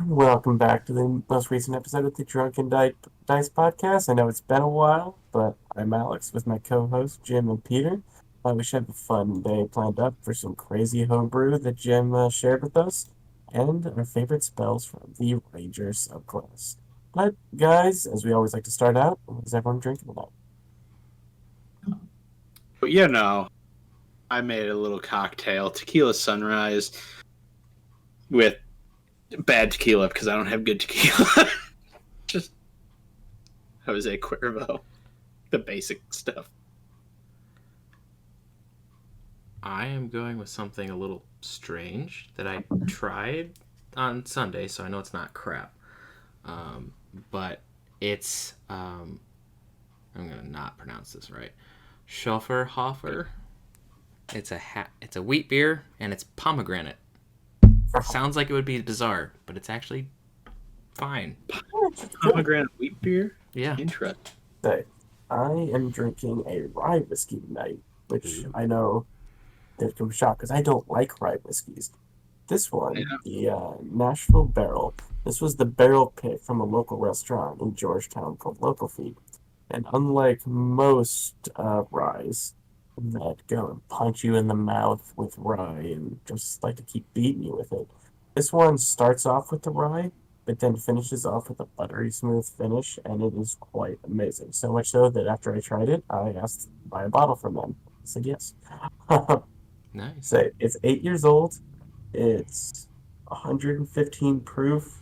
Welcome back to the most recent episode of the Drunken Dice podcast. I know it's been a while, but I'm Alex with my co-hosts Jim and Peter. We should have a fun day planned up for some crazy homebrew that Jim shared with us, and our favorite spells from the Ranger subclass. But guys, as we always like to start out, what is everyone drinking tonight? But I made a little cocktail, tequila sunrise, with bad tequila because I don't have good tequila. Just Jose Cuervo, the basic stuff. I am going with something a little strange that I tried on Sunday, so I know it's not crap. But it's, I'm going to not pronounce this right. Schofferhofer. It's a wheat beer, and it's pomegranate. Sounds like it would be bizarre, but it's actually fine. Pomegranate wheat beer? Yeah. Interesting. Hey, I am drinking a rye whiskey tonight, which I know there's some shock because I don't like rye whiskeys. This one, the Nashville Barrel. This was the barrel pick from a local restaurant in Georgetown called Local Feed. And unlike most ryes that go and punch you in the mouth with rye and just like to keep beating you with it, this one starts off with the rye, but then finishes off with a buttery smooth finish, and it is quite amazing. So much so that after I tried it, I asked to buy a bottle from them. I said yes. Nice. So it's 8 years old. It's 115 proof,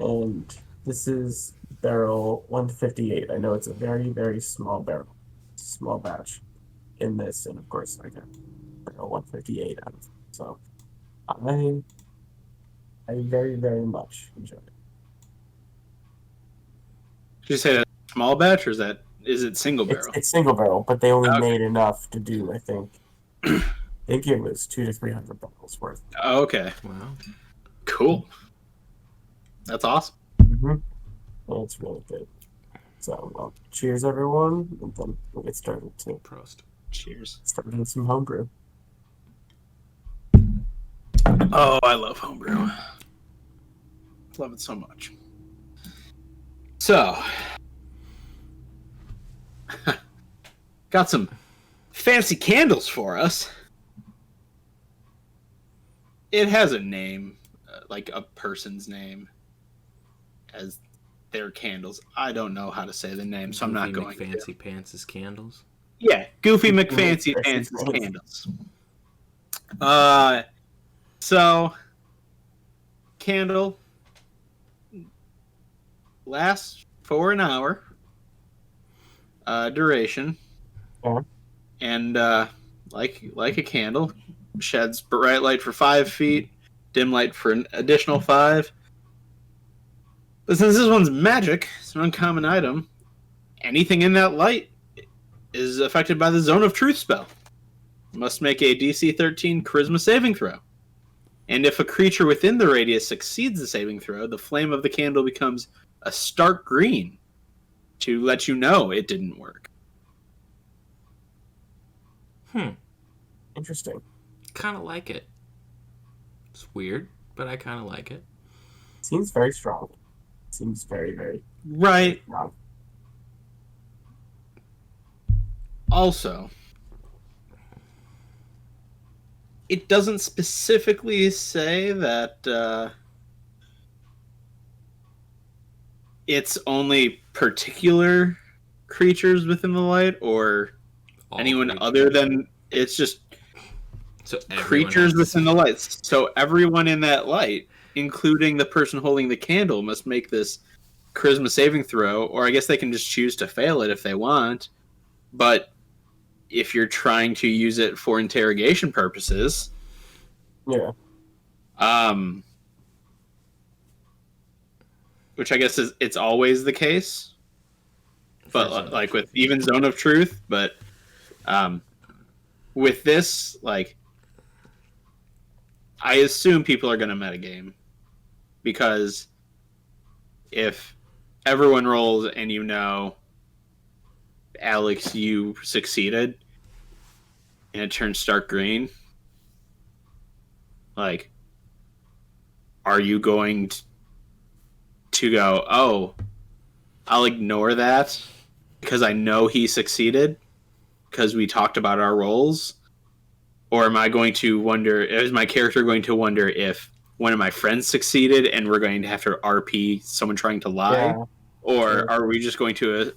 and this is barrel 158. I know it's a very, very small barrel, small batch in this, and of course I got barrel 158 out of it. So I very, very much enjoy it. Did you say that small batch, or is it single barrel? It's single barrel, but they only Okay. made enough to do, I think. I think it was 200 to 300 bottles worth. Oh, okay. Wow. Cool. That's awesome. Mm-hmm. Well, it's really good. So, well, cheers, everyone, and then we'll get started to Prost. Cheers. start with some homebrew. Oh, I love homebrew. Love it so much. So, got some fancy candles for us. It has a name, like a person's name, as their candles. I don't know how to say the name, so I'm not going to. Fancy Pants' candles. Yeah, Goofy McFancy Pants' candles. So, candle lasts for an hour duration, Yeah. and like a candle, sheds bright light for 5 feet, dim light for an additional 5. But since this one's magic, it's an uncommon item, anything in that light is affected by the Zone of Truth spell. You must make a DC 13 Charisma saving throw. And if a creature within the radius succeeds the saving throw, the flame of the candle becomes a stark green to let you know it didn't work. Interesting. Kind of like it. It's weird, but I kind of like it. Seems very strong. Seems very, very Right. strong. Also, it doesn't specifically say that it's only particular creatures within the light or All anyone creatures. other than it's just So everyone creatures has to within see the it. lights. So everyone in that light, including the person holding the candle, must make this charisma saving throw, or I guess they can just choose to fail it if they want. But if you're trying to use it for interrogation purposes, Yeah. which I guess it's always the case, but For Zone of like with Truth. even Zone of Truth, but with this, like, I assume people are going to metagame, because if everyone rolls and you know, Alex, you succeeded, and it turns stark green, like, are you going to go, oh, I'll ignore that because I know he succeeded because we talked about our roles? Or am I going to wonder, is my character going to wonder if one of my friends succeeded and we're going to have to RP someone trying to lie? Yeah. Or are we just going to,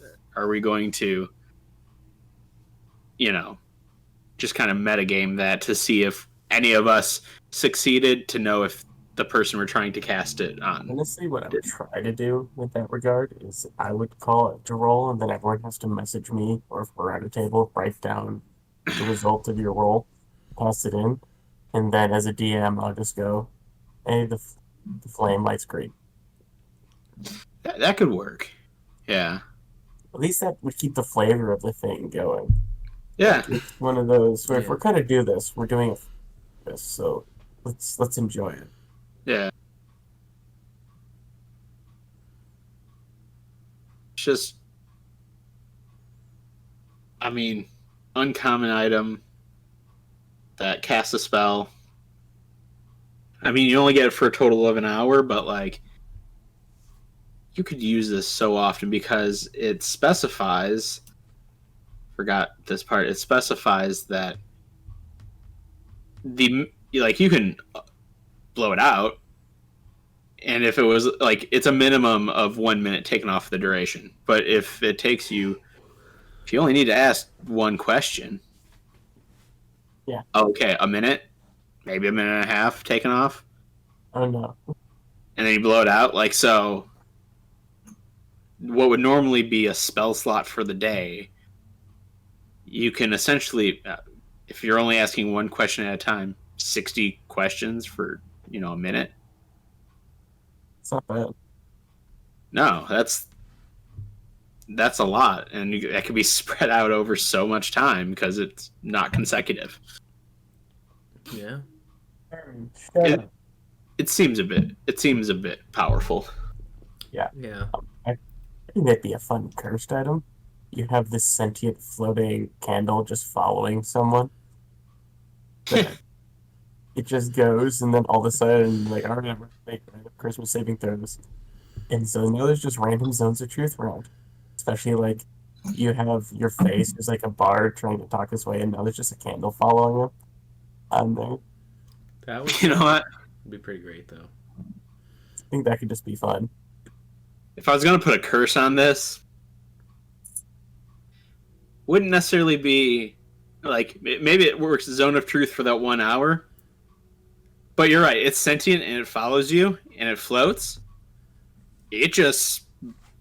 just kind of metagame that to see if any of us succeeded to know if the person we're trying to cast it on? Honestly, what I would try to do with that regard is I would call it to roll, and then everyone has to message me, or if we're at a table, write down the result of your roll, pass it in, and then as a DM, I'll just go, hey, the flame light's great. That could work. Yeah. At least that would keep the flavor of the thing going. Yeah. It's one of those where if Yeah. we're going to do this, we're doing it for this, so let's enjoy it. Yeah. It's just, I mean, uncommon item that casts a spell. I mean, you only get it for a total of an hour, but like, you could use this so often because it specifies. Forgot this part. It specifies that you can blow it out, and if it was like, it's a minimum of 1 minute taken off the duration. But if you only need to ask one question, Yeah. Okay, a minute, maybe a minute and a half taken off, Oh no. and then you blow it out. Like, so what would normally be a spell slot for the day, you can essentially, if you're only asking one question at a time, 60 questions for, a minute. It's not bad. No, that's a lot, and that could be spread out over so much time because it's not consecutive. Yeah. It seems a bit powerful. Yeah. I think that'd be a fun cursed item. You have this sentient floating candle just following someone. It just goes, and then all of a sudden, like, I remember make random Christmas saving throws. And so now there's just random zones of truth around. Especially, like, you have your face is like a bard trying to talk his way, and now there's just a candle following him. There. That would You know what? be pretty great, though. I think that could just be fun. If I was going to put a curse on this, wouldn't necessarily be, like, maybe it works zone of truth for that 1 hour. But you're right, it's sentient and it follows you and it floats. It just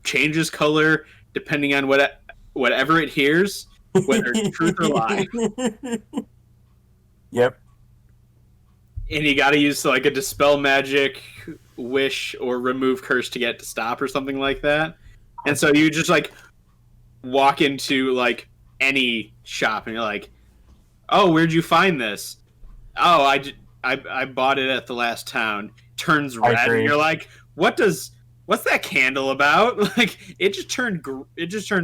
changes color depending on whatever it hears, whether it's truth or lie. Yep. And you got to use like a dispel magic, wish, or remove curse to get to stop or something like that. And so you just like walk into like any shop and you're like, "Oh, where'd you find this?" "Oh, I bought it at the last town." Turns red, and you're like, "What's that candle about?" Like, it just turned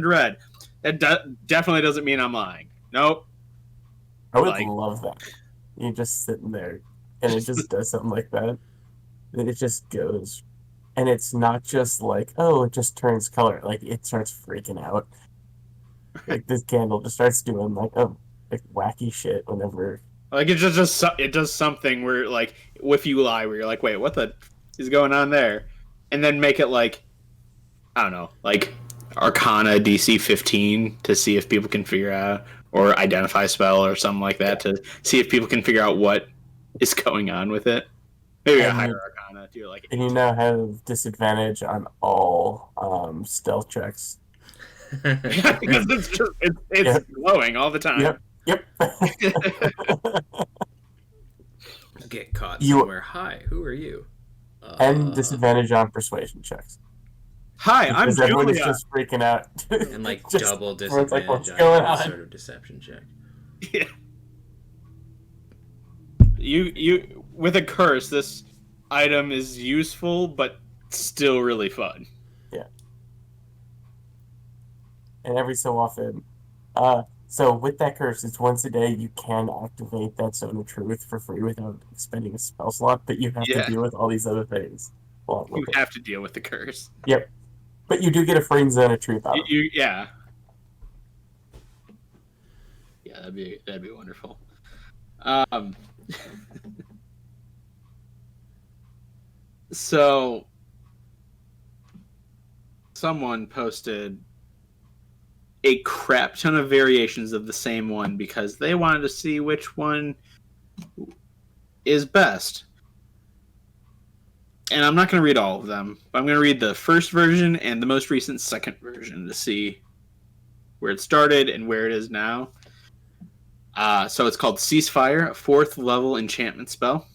red. That definitely doesn't mean I'm lying. Nope. I would love that. You're just sitting there, and it just does something like that. Then it just goes, and it's not just like, oh, it just turns color. Like, it starts freaking out. Like, this candle just starts doing like wacky shit whenever. Like, it does something where, like, if you lie, where you're like, wait, what the is going on there? And then make it like, I don't know, like Arcana DC 15 to see if people can figure out, or identify spell or something like that to see if people can figure out what is going on with it. Maybe a higher Arcana too, like. And you now have disadvantage on all stealth checks. Because it's glowing all the time. Yep. Get caught somewhere. Hi, who are you? And disadvantage on persuasion checks. Hi, I'm Julia. Everyone's just freaking out. And like double disadvantage like, what's on going any on? sort of deception check. Yeah. You with a curse, this item is useful but still really fun. Yeah. And every so often, so with that curse, it's once a day you can activate that zone of truth for free without spending a spell slot, but you have to deal with all these other things. Well, You have to deal with the curse. Yep. But you do get a free zone of truth out of it. Yeah. Yeah, that'd be wonderful. So someone posted a crap ton of variations of the same one because they wanted to see which one is best. And I'm not going to read all of them, but I'm going to read the first version and the most recent second version to see where it started and where it is now. So it's called Ceasefire, a 4th level enchantment spell.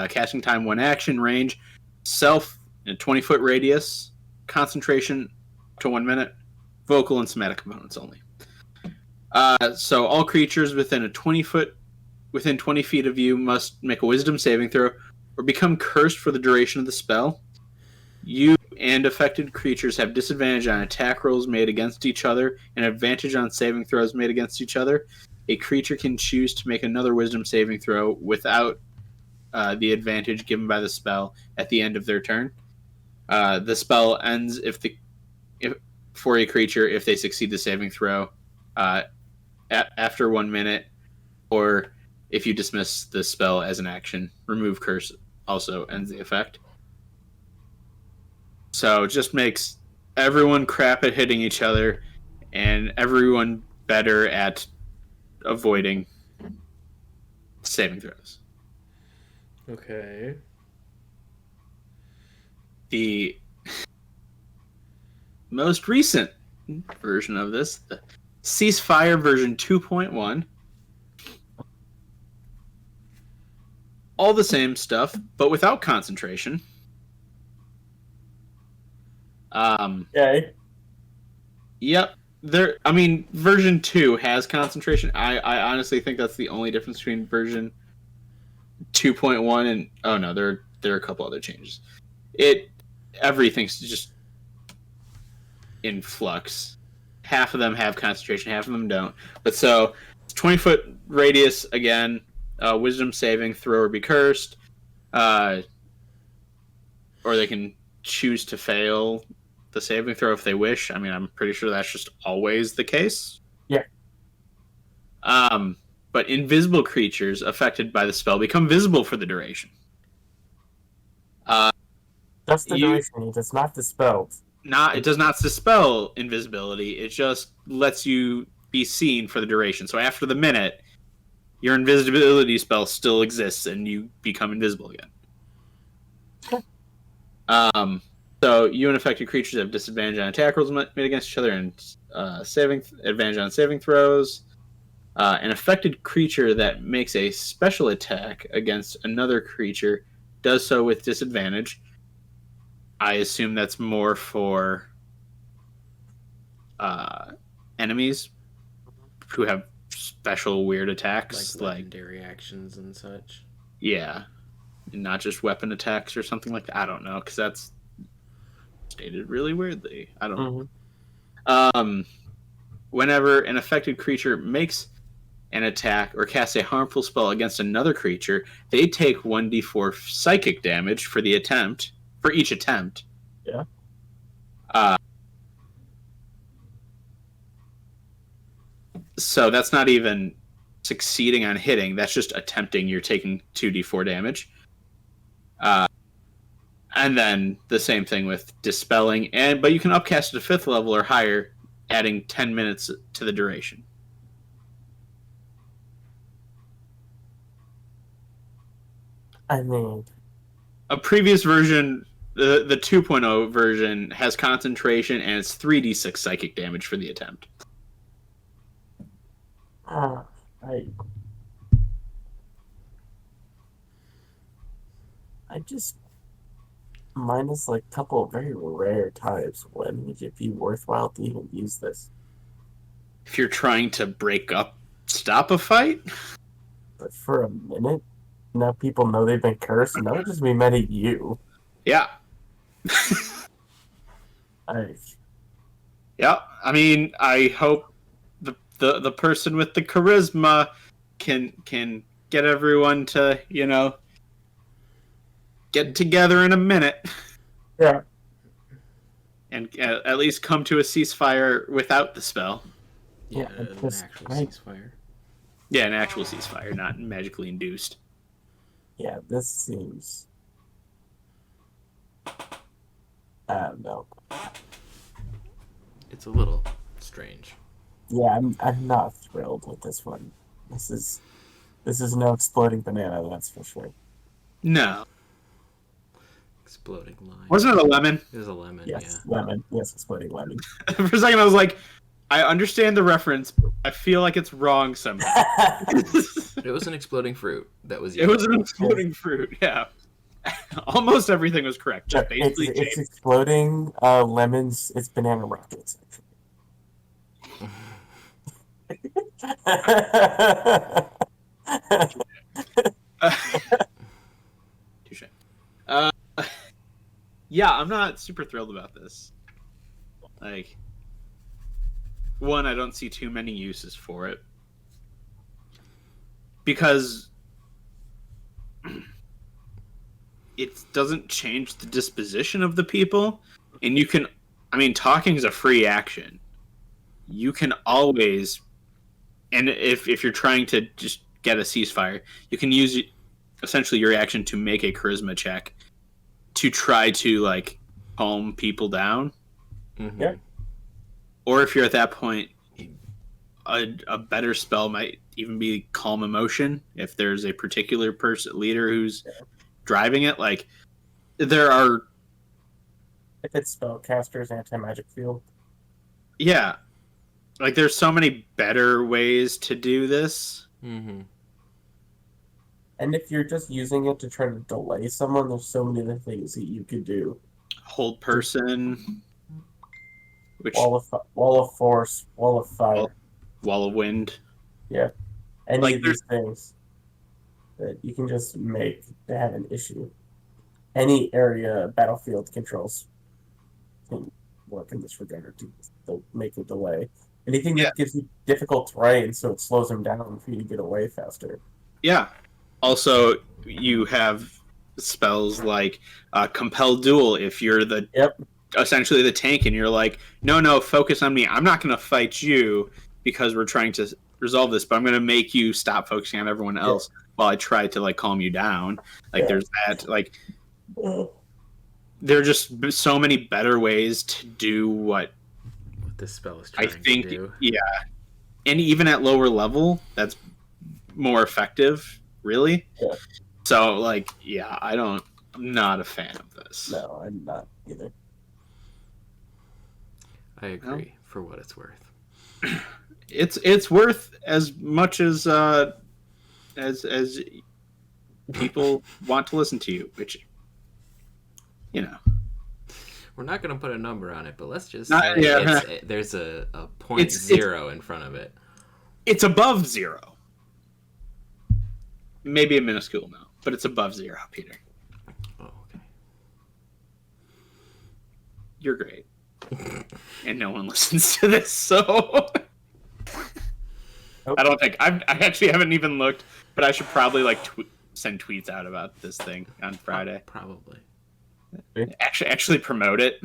Casting time 1 action, range, self in a 20-foot radius, concentration to 1 minute, vocal and somatic components only. So all creatures within 20 feet of you must make a wisdom saving throw or become cursed for the duration of the spell. You and affected creatures have disadvantage on attack rolls made against each other and advantage on saving throws made against each other. A creature can choose to make another wisdom saving throw without the advantage given by the spell at the end of their turn. The spell ends for a creature if they succeed the saving throw after 1 minute, or if you dismiss the spell as an action. Remove curse also ends the effect. So it just makes everyone crap at hitting each other and everyone better at avoiding saving throws. Okay. The most recent version of this, the Ceasefire version 2.1, all the same stuff, but without concentration. Okay. Yep. Version 2 has concentration. I honestly think that's the only difference between version 2.1 and there are a couple other changes. Everything's just in flux. Half of them have concentration, half of them don't. But so 20-foot radius again, wisdom saving throw or be cursed, or they can choose to fail the saving throw if they wish. I mean, I'm pretty sure that's just always the case. Yeah. But invisible creatures affected by the spell become visible for the duration. That's the duration. It does not dispel. It does not dispel invisibility. It just lets you be seen for the duration. So after the minute, your invisibility spell still exists and you become invisible again. Okay. So you and affected creatures have disadvantage on attack rolls made against each other and advantage on saving throws. An affected creature that makes a special attack against another creature does so with disadvantage. I assume that's more for enemies who have special weird attacks, like legendary actions and such. Yeah, and not just weapon attacks or something like that. I don't know, because that's stated really weirdly. I don't know. Whenever an affected creature makes an attack or casts a harmful spell against another creature, they take 1d4 psychic damage for each attempt. Yeah. So that's not even succeeding on hitting. That's just attempting. You're taking 2d4 damage. And then the same thing with dispelling, but you can upcast it to 5th level or higher, adding 10 minutes to the duration. I mean, a previous version, the 2.0 version, has concentration and it's 3d6 psychic damage for the attempt. I just minus like a couple of very rare times. When would it be worthwhile to even use this? If you're trying to stop a fight? But for a minute? Now people know they've been cursed, and they'll just be mad at you. Yeah. Yeah, I mean, I hope the person with the charisma can get everyone to, get together in a minute Yeah. and at least come to a ceasefire without the spell. Yeah, Yeah, an actual ceasefire. Yeah, an actual ceasefire, not magically induced. Yeah, this seems. I don't know. It's a little strange. Yeah, I'm not thrilled with this one. This is no exploding banana, that's for sure. No. Exploding line. Wasn't it a lemon? It was a lemon, Yes, yeah. lemon. Yes, exploding lemon. For a second, I was like, I understand the reference. But I feel like it's wrong somehow. It was an exploding fruit that was It yellow. was an exploding fruit, yeah. Almost everything was correct. Just basically it's exploding lemons. It's banana rockets. Touche. Yeah, I'm not super thrilled about this. Like, one, I don't see too many uses for it. Because it doesn't change the disposition of the people. And you can, I mean, talking is a free action. You can always, and if you're trying to just get a ceasefire, you can use essentially your action to make a charisma check to try to, like, calm people down. Mm-hmm. Yeah. Or if you're at that point, a better spell might even be calm emotion if there's a particular leader who's driving it. Like, there are, if it's spellcaster's anti-magic field. yeah, like, there's so many better ways to do this. Mm-hmm. And if you're just using it to try to delay someone, there's so many other things that you could do. Hold person, which Wall of force, wall of fire. wall of wind. Yeah. Any Like, of these things that you can just make to have an issue. Any area battlefield controls can work in this regard to make a delay. Anything that gives you difficult terrain so it slows them down for you to get away faster. Yeah. Also, you have spells like compel duel if you're the essentially the tank and you're like, no, focus on me. I'm not going to fight you because we're trying to resolve this, but I'm going to make you stop focusing on everyone else while I try to, like, calm you down. Like, there's that. Like, there are just so many better ways to do what this spell is trying to do. Yeah. And even at lower level, that's more effective, really. Yeah. So, like, yeah, I'm not a fan of this. No, I'm not either. I agree, for what it's worth. It's worth as much as people want to listen to you, which, you know. We're not going to put a number on it, but let's just say there's a 0.0 in front of it. It's above 0. Maybe a minuscule amount, but it's above 0, Peter. Oh, okay. You're great. And no one listens to this, so I don't think I actually haven't even looked, but I should probably, like, send tweets out about this thing on Friday. Probably. Actually promote it.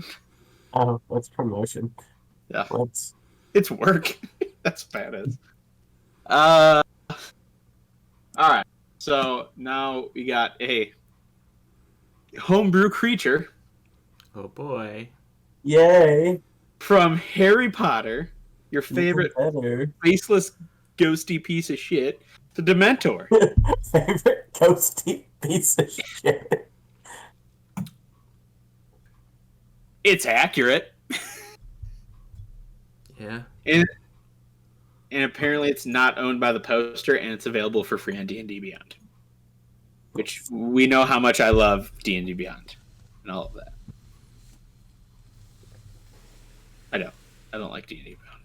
Oh, what's promotion? Yeah. What's It's work. That's what that is. All right. So now we got a homebrew creature. Oh boy. yay? From Harry Potter, your favorite faceless, ghosty piece of shit, the Dementor. Favorite ghosty piece of shit. It's accurate. Yeah. And apparently it's not owned by the poster, and it's available for free on D&D Beyond. Which we know how much I love D&D Beyond and all of that. I don't like D&D Beyond.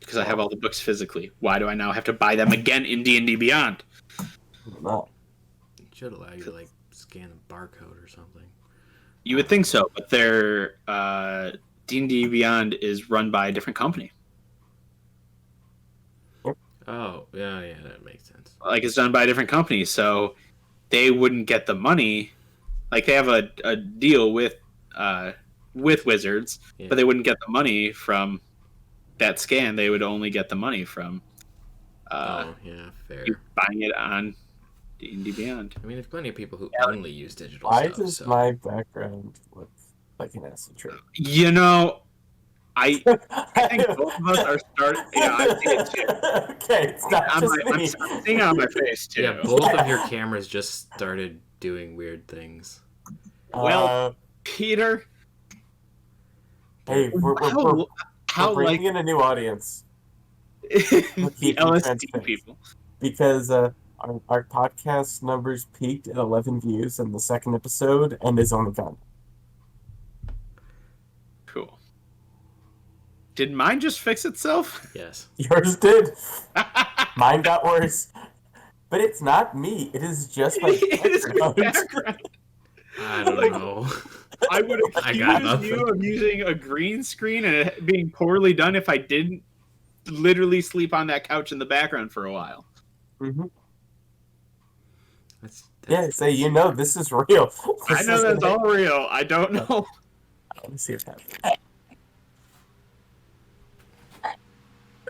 Because I have all the books physically. Why do I now have to buy them again in D&D Beyond? No. It should allow you to, like, scan a barcode or something. You would think so, but their D&D Beyond is run by a different company. Oh, yeah, that makes sense. Like, it's done by a different company, so they wouldn't get the money Like they have a deal with Wizards, Yeah. but they wouldn't get the money from that scan. They would only get the money from Oh, yeah, fair. you buying it on D&D Beyond. I mean, there's plenty of people who only use digital Why stuff. does So my background look like an acid trip? You know, I think both of us are starting. Yeah, I see it too. Okay, it's not just me. I'm seeing it on my face too. yeah, both of your cameras just started doing weird things. Well, Peter, hey, we're bringing in a new audience. the LSD people. Because our podcast numbers peaked at 11 views in the second episode and is only gone. Cool. Did mine just fix itself? Yes. Yours did. Mine got worse. But it's not me. It is just my background. I don't know. I would accuse you of using a green screen and it being poorly done if I didn't literally sleep on that couch in the background for a while. Mm-hmm. That's Say, this is real. I know that's all real. I don't know. Let me see if that happens.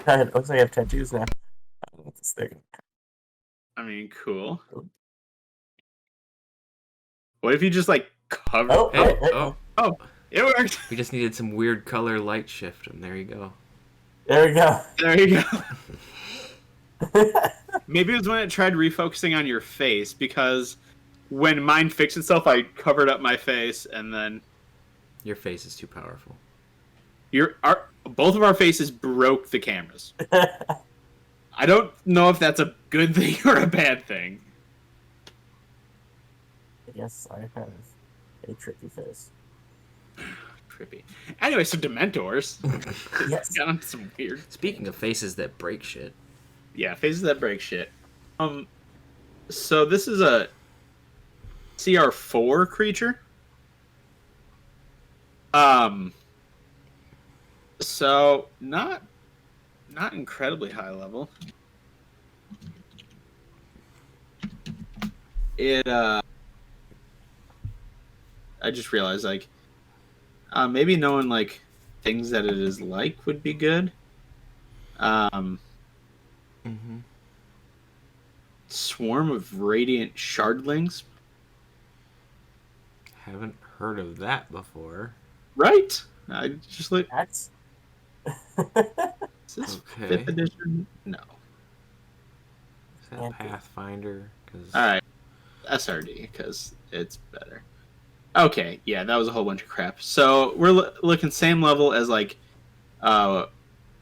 It looks like I have tattoos now. I don't know what this thing. I mean, cool. What if you just cover? Oh, it worked. We just needed some weird color light shift, and there you go. There we go. There you go. Maybe it was when it tried refocusing on your face, because when mine fixed itself, I covered up my face, and then Your face is too powerful. both of our faces broke the cameras. I don't know if that's a good thing or a bad thing. Yes, I have a tricky face. Trippy. Anyway, so Dementors. Yes. Got on some weird. Speaking of faces that break shit. Yeah, faces that break shit. So this is a CR4 creature. So not incredibly high level. I just realized maybe knowing things that it is like would be good. Swarm of radiant shardlings. Haven't heard of that before. Right? I just look. That's... Is this 5th edition? No. Is that Pathfinder? All right, SRD, because it's better. Okay, yeah, that was a whole bunch of crap. So we're looking same level as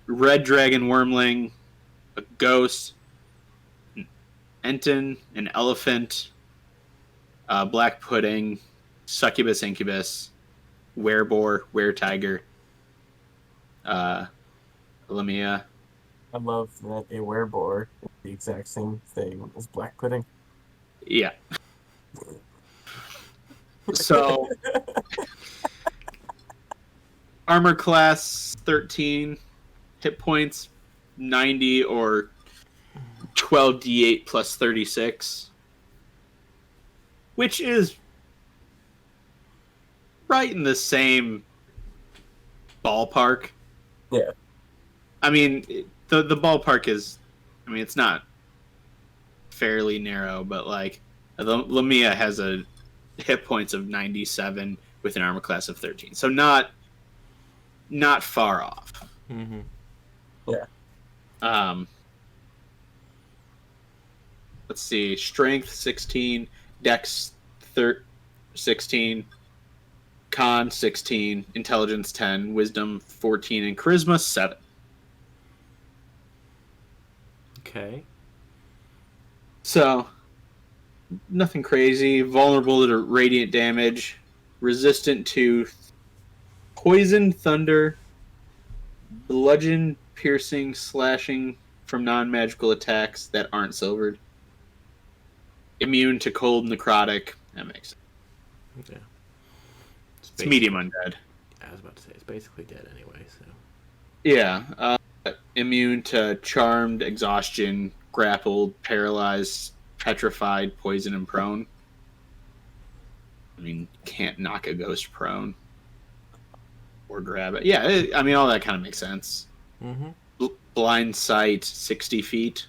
Red Dragon Wormling, a Ghost, an Enten, an Elephant, Black Pudding, Succubus Incubus, Wereboar, Weretiger, Lamia. I love that a wereboar is the exact same thing as black pudding. Yeah. So, armor class 13, hit points 90 or 12d8 plus 36, which is right in the same ballpark. Yeah. I mean, the ballpark is, it's not fairly narrow, but Lamia has a hit points of 97 with an armor class of 13, so not far off. Mm-hmm. Yeah. Let's see, strength 16, dex 16, con 16, intelligence 10, wisdom 14, and charisma 7. Okay. So, nothing crazy. Vulnerable to radiant damage. Resistant to poison, thunder, bludgeon, piercing, slashing from non-magical attacks that aren't silvered. Immune to cold, necrotic. That makes sense. Yeah. It's medium undead. I was about to say, it's basically dead anyway, so. Yeah. Immune to charmed, exhaustion, grappled, paralyzed, petrified, poison, and prone. I mean, can't knock a ghost prone or grab it. Yeah, I mean, all that kind of makes sense. Mm-hmm. Blind sight, 60 feet.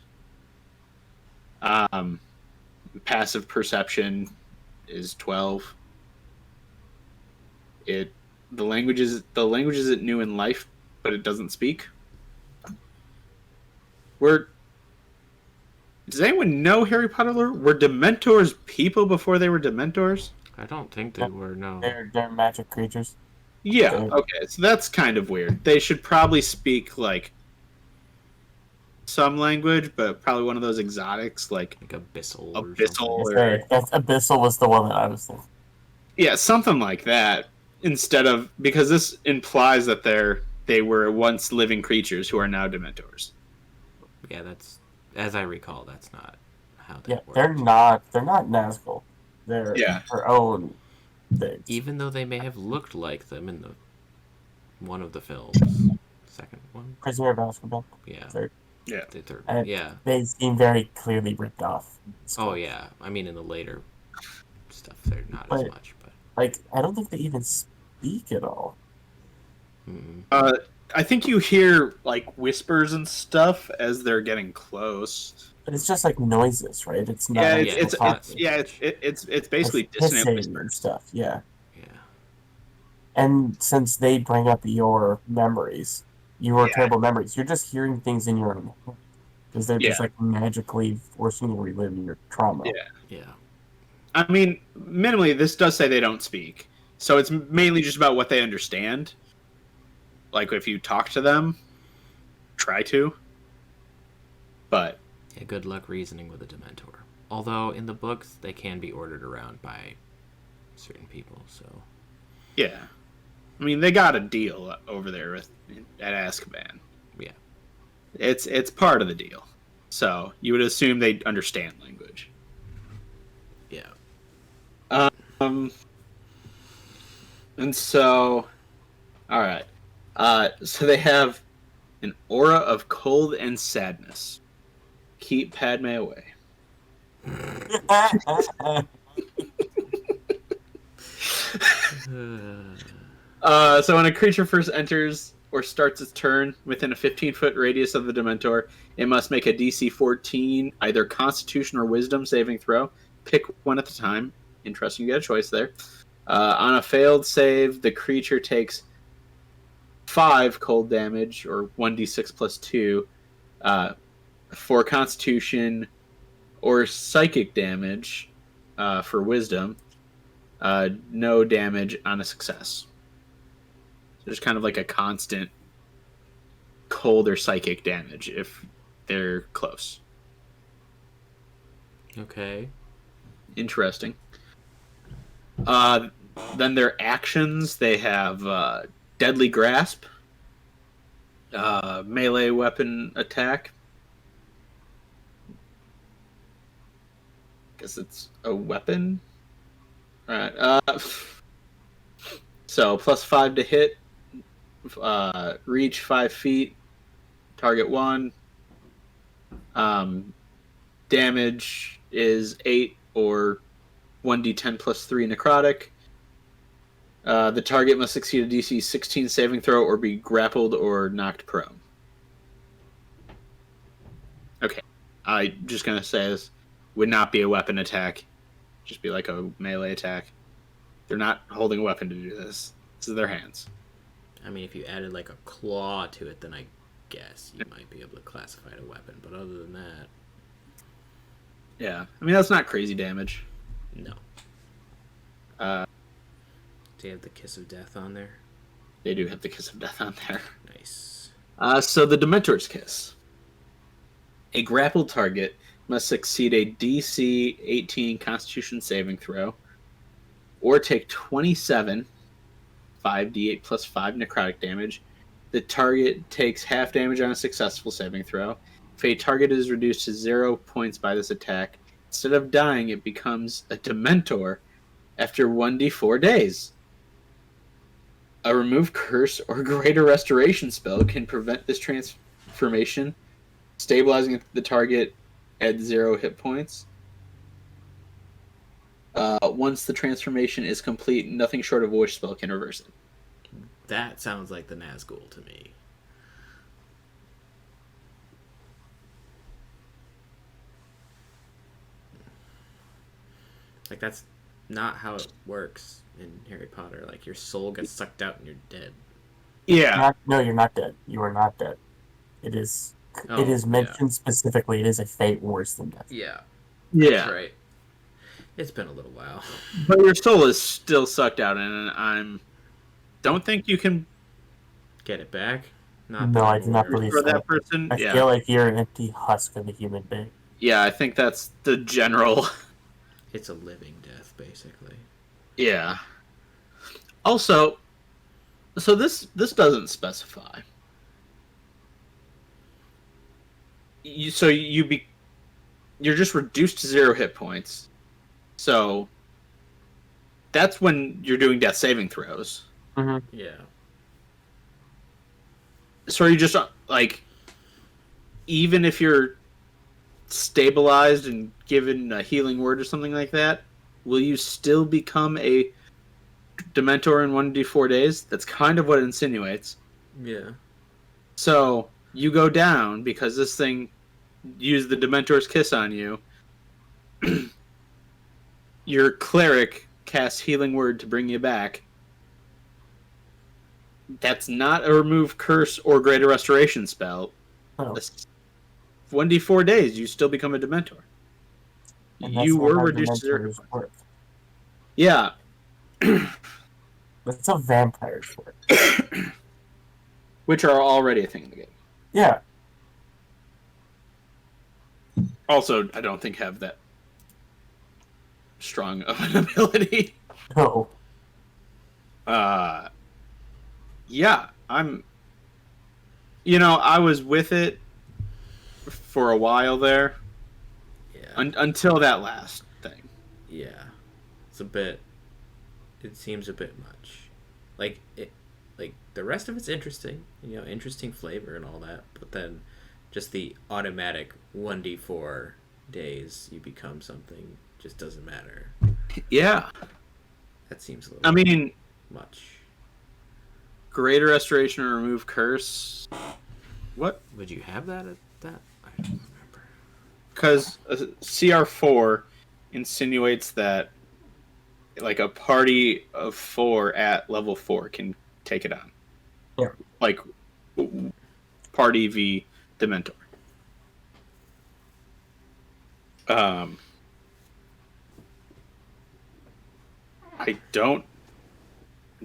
Passive perception is 12. The language isn't new in life, but it doesn't speak. Does anyone know Harry Potter lore? Were Dementors people before they were Dementors? I don't think they were, no. They're magic creatures. Yeah, They're- okay, so that's kind of weird. They should probably speak, like, some language, but probably one of those exotics, like Abyssal Abyssal or something. or... That's Abyssal was the one that I was thinking. Yeah, something like that, instead of... Because this implies that they were once living creatures who are now Dementors. Yeah, that's... As I recall, that's not how that Yeah, works. they're not Nazgul. They're Yeah. their own things. Even though they may have looked like them in one of the films. Second one? Prisoner of Azkaban. Yeah. Third. Yeah. The third. And Yeah. they seem very clearly ripped off. Oh, yeah. I mean, in the later stuff, they're not as But- much, but... Like, I don't think they even speak at all. Mm-hmm. I think you hear, like, whispers and stuff as they're getting close. But it's just like noises, right? It's not. Yeah, actual it's talking. it's basically It's dissonant hissing whispers. and stuff. Yeah. Yeah. And since they bring up your memories, your Yeah. terrible memories, you're just hearing things in your own head. Because they're just Yeah. like magically forcing you to relive your trauma. Yeah. Yeah. I mean, minimally, this does say they don't speak, so it's mainly just about what they understand. Like, if you talk to them, try to. But Yeah, good luck reasoning with a Dementor. Although, in the books, they can be ordered around by certain people, so... yeah, I mean, they got a deal over there at Azkaban. Yeah. It's part of the deal, so you would assume they understand language. Yeah. And so, all right. So they have an aura of cold and sadness. Keep Padme away. So when a creature first enters or starts its turn within a 15-foot radius of the Dementor, it must make a DC 14, either Constitution or Wisdom saving throw. Pick one at a time. Interesting, you get a choice there. On a failed save, the creature takes 5 cold damage, or 1d6 plus 2, for Constitution, or psychic damage for Wisdom. No damage on a success. So there's kind of like a constant cold or psychic damage if they're close. Okay. Interesting. Then their actions, they have Deadly Grasp, melee weapon attack. Guess it's a weapon. Alright. So plus 5 to hit, reach 5 feet, target 1. Damage is 8 or 1d10 plus 3 necrotic. The target must succeed a DC 16 saving throw or be grappled or knocked prone. Okay. I'm just going to say this would not be a weapon attack. Just be like a melee attack. They're not holding a weapon to do this. This is their hands. I mean, if you added like a claw to it, then I guess you might be able to classify it a weapon. But other than that, Yeah. I mean, that's not crazy damage. no. Uh, Do you have the Kiss of Death on there? they do have the Kiss of Death on there. Nice. So the Dementor's Kiss. A grappled target must succeed a DC 18 Constitution saving throw, or take 27 5d8 plus 5 necrotic damage. The target takes half damage on a successful saving throw. If a target is reduced to 0 points by this attack, instead of dying, it becomes a Dementor after 1d4 days. A remove curse or greater restoration spell can prevent this transformation, stabilizing the target at 0 hit points. Once the transformation is complete, nothing short of a wish spell can reverse it. That sounds like the Nazgul to me. Like, that's not how it works in Harry Potter. Like, your soul gets sucked out and you're dead. Yeah. No, you're not dead. You are not dead. It is mentioned specifically. It is a fate worse than death. Yeah. Yeah. That's right. It's been a little while. But your soul is still sucked out, and don't think you can get it back. No, I do not believe so. That person. I feel like you're an empty husk of a human being. Yeah, I think that's the general. It's a living death, basically. Yeah. Also, so this doesn't specify. You're just reduced to 0 hit points. So that's when you're doing death saving throws. Mm-hmm. Yeah. So are you just like, even if you're stabilized and given a healing word or something like that, will you still become a Dementor in 1d4 days? That's kind of what it insinuates. Yeah. So you go down because this thing used the Dementor's kiss on you. Your cleric casts healing word to bring you back. That's not a remove curse or greater restoration spell. Oh. 1d4 days, you still become a Dementor. You were reduced to 0. Yeah. That's how vampires work. Which are already a thing in the game. Yeah. Also, I don't think have that strong of an ability. No. Yeah, I was with it for a while there. Yeah. Until that last thing. Yeah. It seems a bit much. Like the rest of it's interesting, interesting flavor and all that, but then just the automatic 1d4 days you become something just doesn't matter. Yeah. That seems a little much. Greater restoration or remove curse. What? Would you have that at that? I don't remember. Because CR4 insinuates that like a party of 4 at level 4 can take it on. Yeah. Like party v Dementor. I'm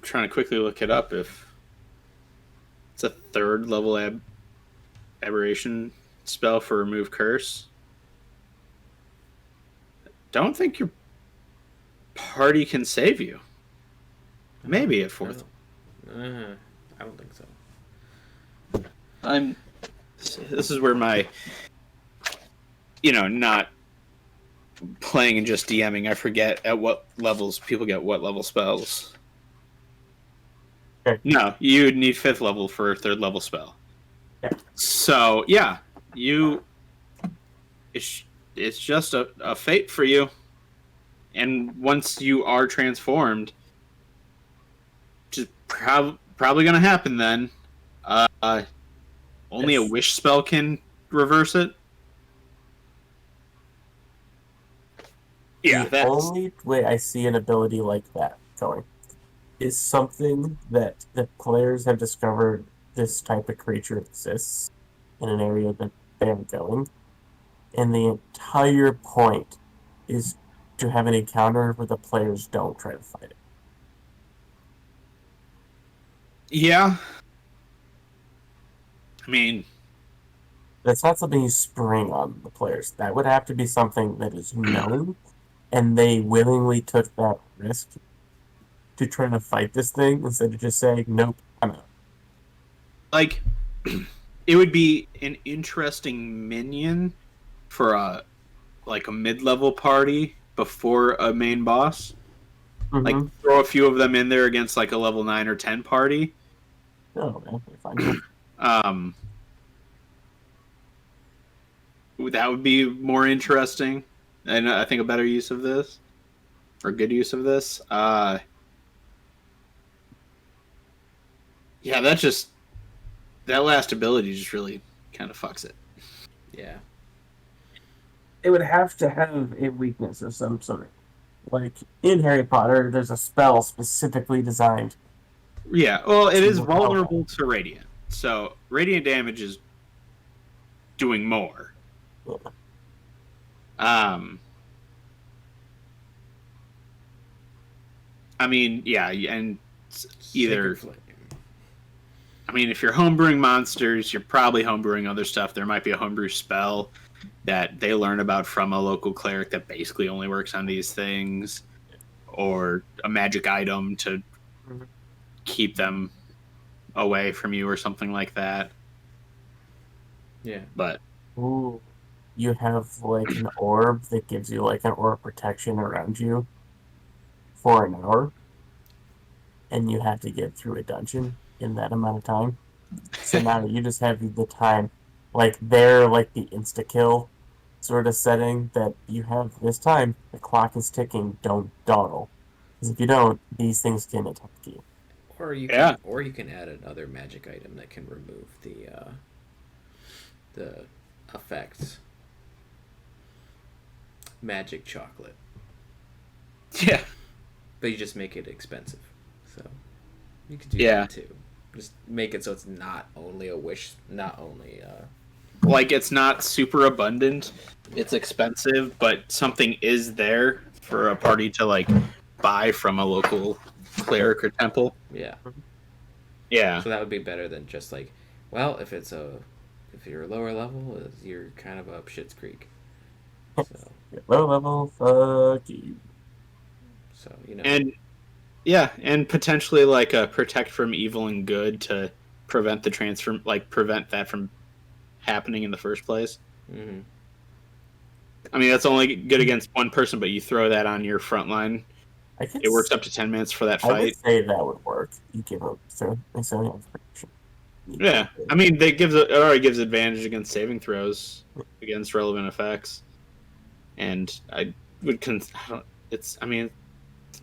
trying to quickly look it up if it's a 3rd level aberration spell for remove curse. Don't think your party can save you. Maybe at 4th. I don't think so. This is where my not playing and just DMing, I forget at what levels people get what level spells. Okay. No, you would need 5th level for a 3rd level spell. Yeah. So yeah, it's just a fate for you. And once you are transformed, which is probably going to happen then, only a wish spell can reverse it. Yeah, the only way I see an ability like that going is something that the players have discovered this type of creature exists in an area that they are going, and the entire point is to have an encounter where the players don't try to fight it. Yeah. That's not something you spring on the players. That would have to be something that is known, and they willingly took that risk to try to fight this thing instead of just saying, nope, I'm out. Like, it would be an interesting minion for a mid-level party before a main boss. Mm-hmm. Like, throw a few of them in there against like a level 9 or 10 party. Oh, man, fine. That would be more interesting, and I think a better use of this. or good use of this. Yeah, that last ability just really kind of fucks it. Yeah. It would have to have a weakness of some sort. Like in Harry Potter, there's a spell specifically designed. Yeah, well, it is To vulnerable to radiant, so radiant damage is doing more. Yeah. I mean, yeah, and either. Sacred Flame. I mean, if you're homebrewing monsters, you're probably homebrewing other stuff. There might be a homebrew spell that they learn about from a local cleric that basically only works on these things, or a magic item to keep them away from you or something like that. Yeah. But Ooh, you have like an orb that gives you like an orb protection around you for an hour, and you have to get through a dungeon in that amount of time. So now you just have the time, like they're like the insta kill sort of setting that you have this time. The clock is ticking. Don't dawdle, because if you don't, these things can attack you. Or you can add another magic item that can remove the effects. Magic chocolate. yeah, But you just make it expensive. So you could do Yeah. that too. Just make it so it's not only a wish, not only like it's not super abundant. It's expensive, but something is there for a party to like buy from a local cleric or temple. yeah. Yeah, So that would be better than just like, well, if you're a lower level, you're kind of up shit's creek. So Low level, fuck you. you know. and yeah, and potentially like a protect from evil and good to prevent the transfer, like prevent that from happening in the first place. Mm-hmm. I mean, that's only good against one person, but you throw that on your front line, I could it works up to 10 minutes for that I would fight. say that would work. You give up so protection. Yeah, I mean, it already gives advantage against saving throws against relevant effects, and I would it's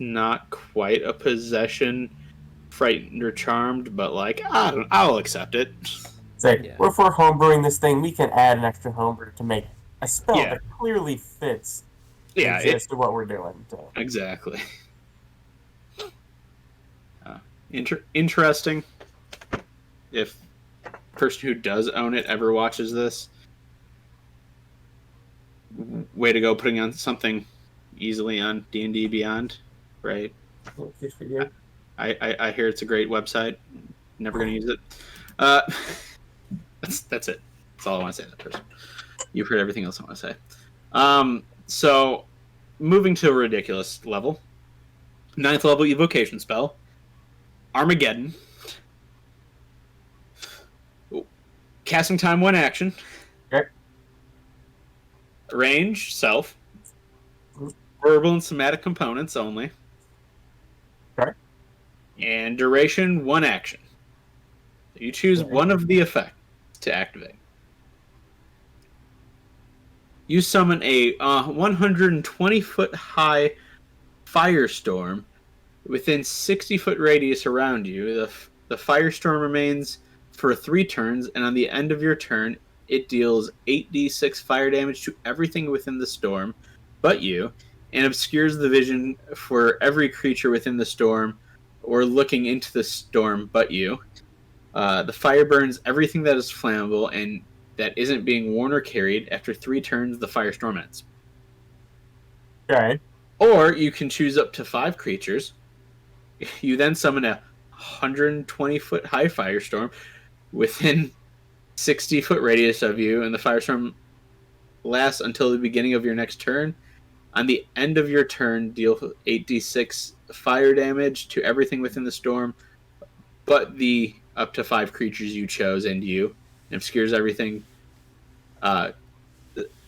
not quite a possession, frightened or charmed, but like I'll accept it. Say, Yeah. if we're homebrewing this thing, we can add an extra homebrew to make a spell Yeah. that clearly fits Yeah, the gist of what we're doing. So. exactly. Interesting. If the person who does own it ever watches this, way to go putting on something easily on D&D Beyond, right? Good for you. I hear it's a great website. Never going to use it. That's it. That's all I want to say to that person. You've heard everything else I want to say. So, moving to a ridiculous level. 9th level evocation spell. Armageddon. Casting time 1 action. Okay. Range, self. Verbal and somatic components only. Okay. And duration 1 action. You choose one of the effects to activate. You summon a 120-foot high firestorm within 60-foot radius around you. The firestorm remains for 3 turns, and on the end of your turn, it deals 8d6 fire damage to everything within the storm but you, and obscures the vision for every creature within the storm or looking into the storm but you. The fire burns everything that is flammable and that isn't being worn or carried. After 3 turns, the firestorm ends. Okay. Or you can choose up to 5 creatures. You then summon a 120-foot high firestorm within 60-foot radius of you, and the firestorm lasts until the beginning of your next turn. On the end of your turn, deal 8d6 fire damage to everything within the storm, but the up to 5 creatures you chose and you. It obscures everything.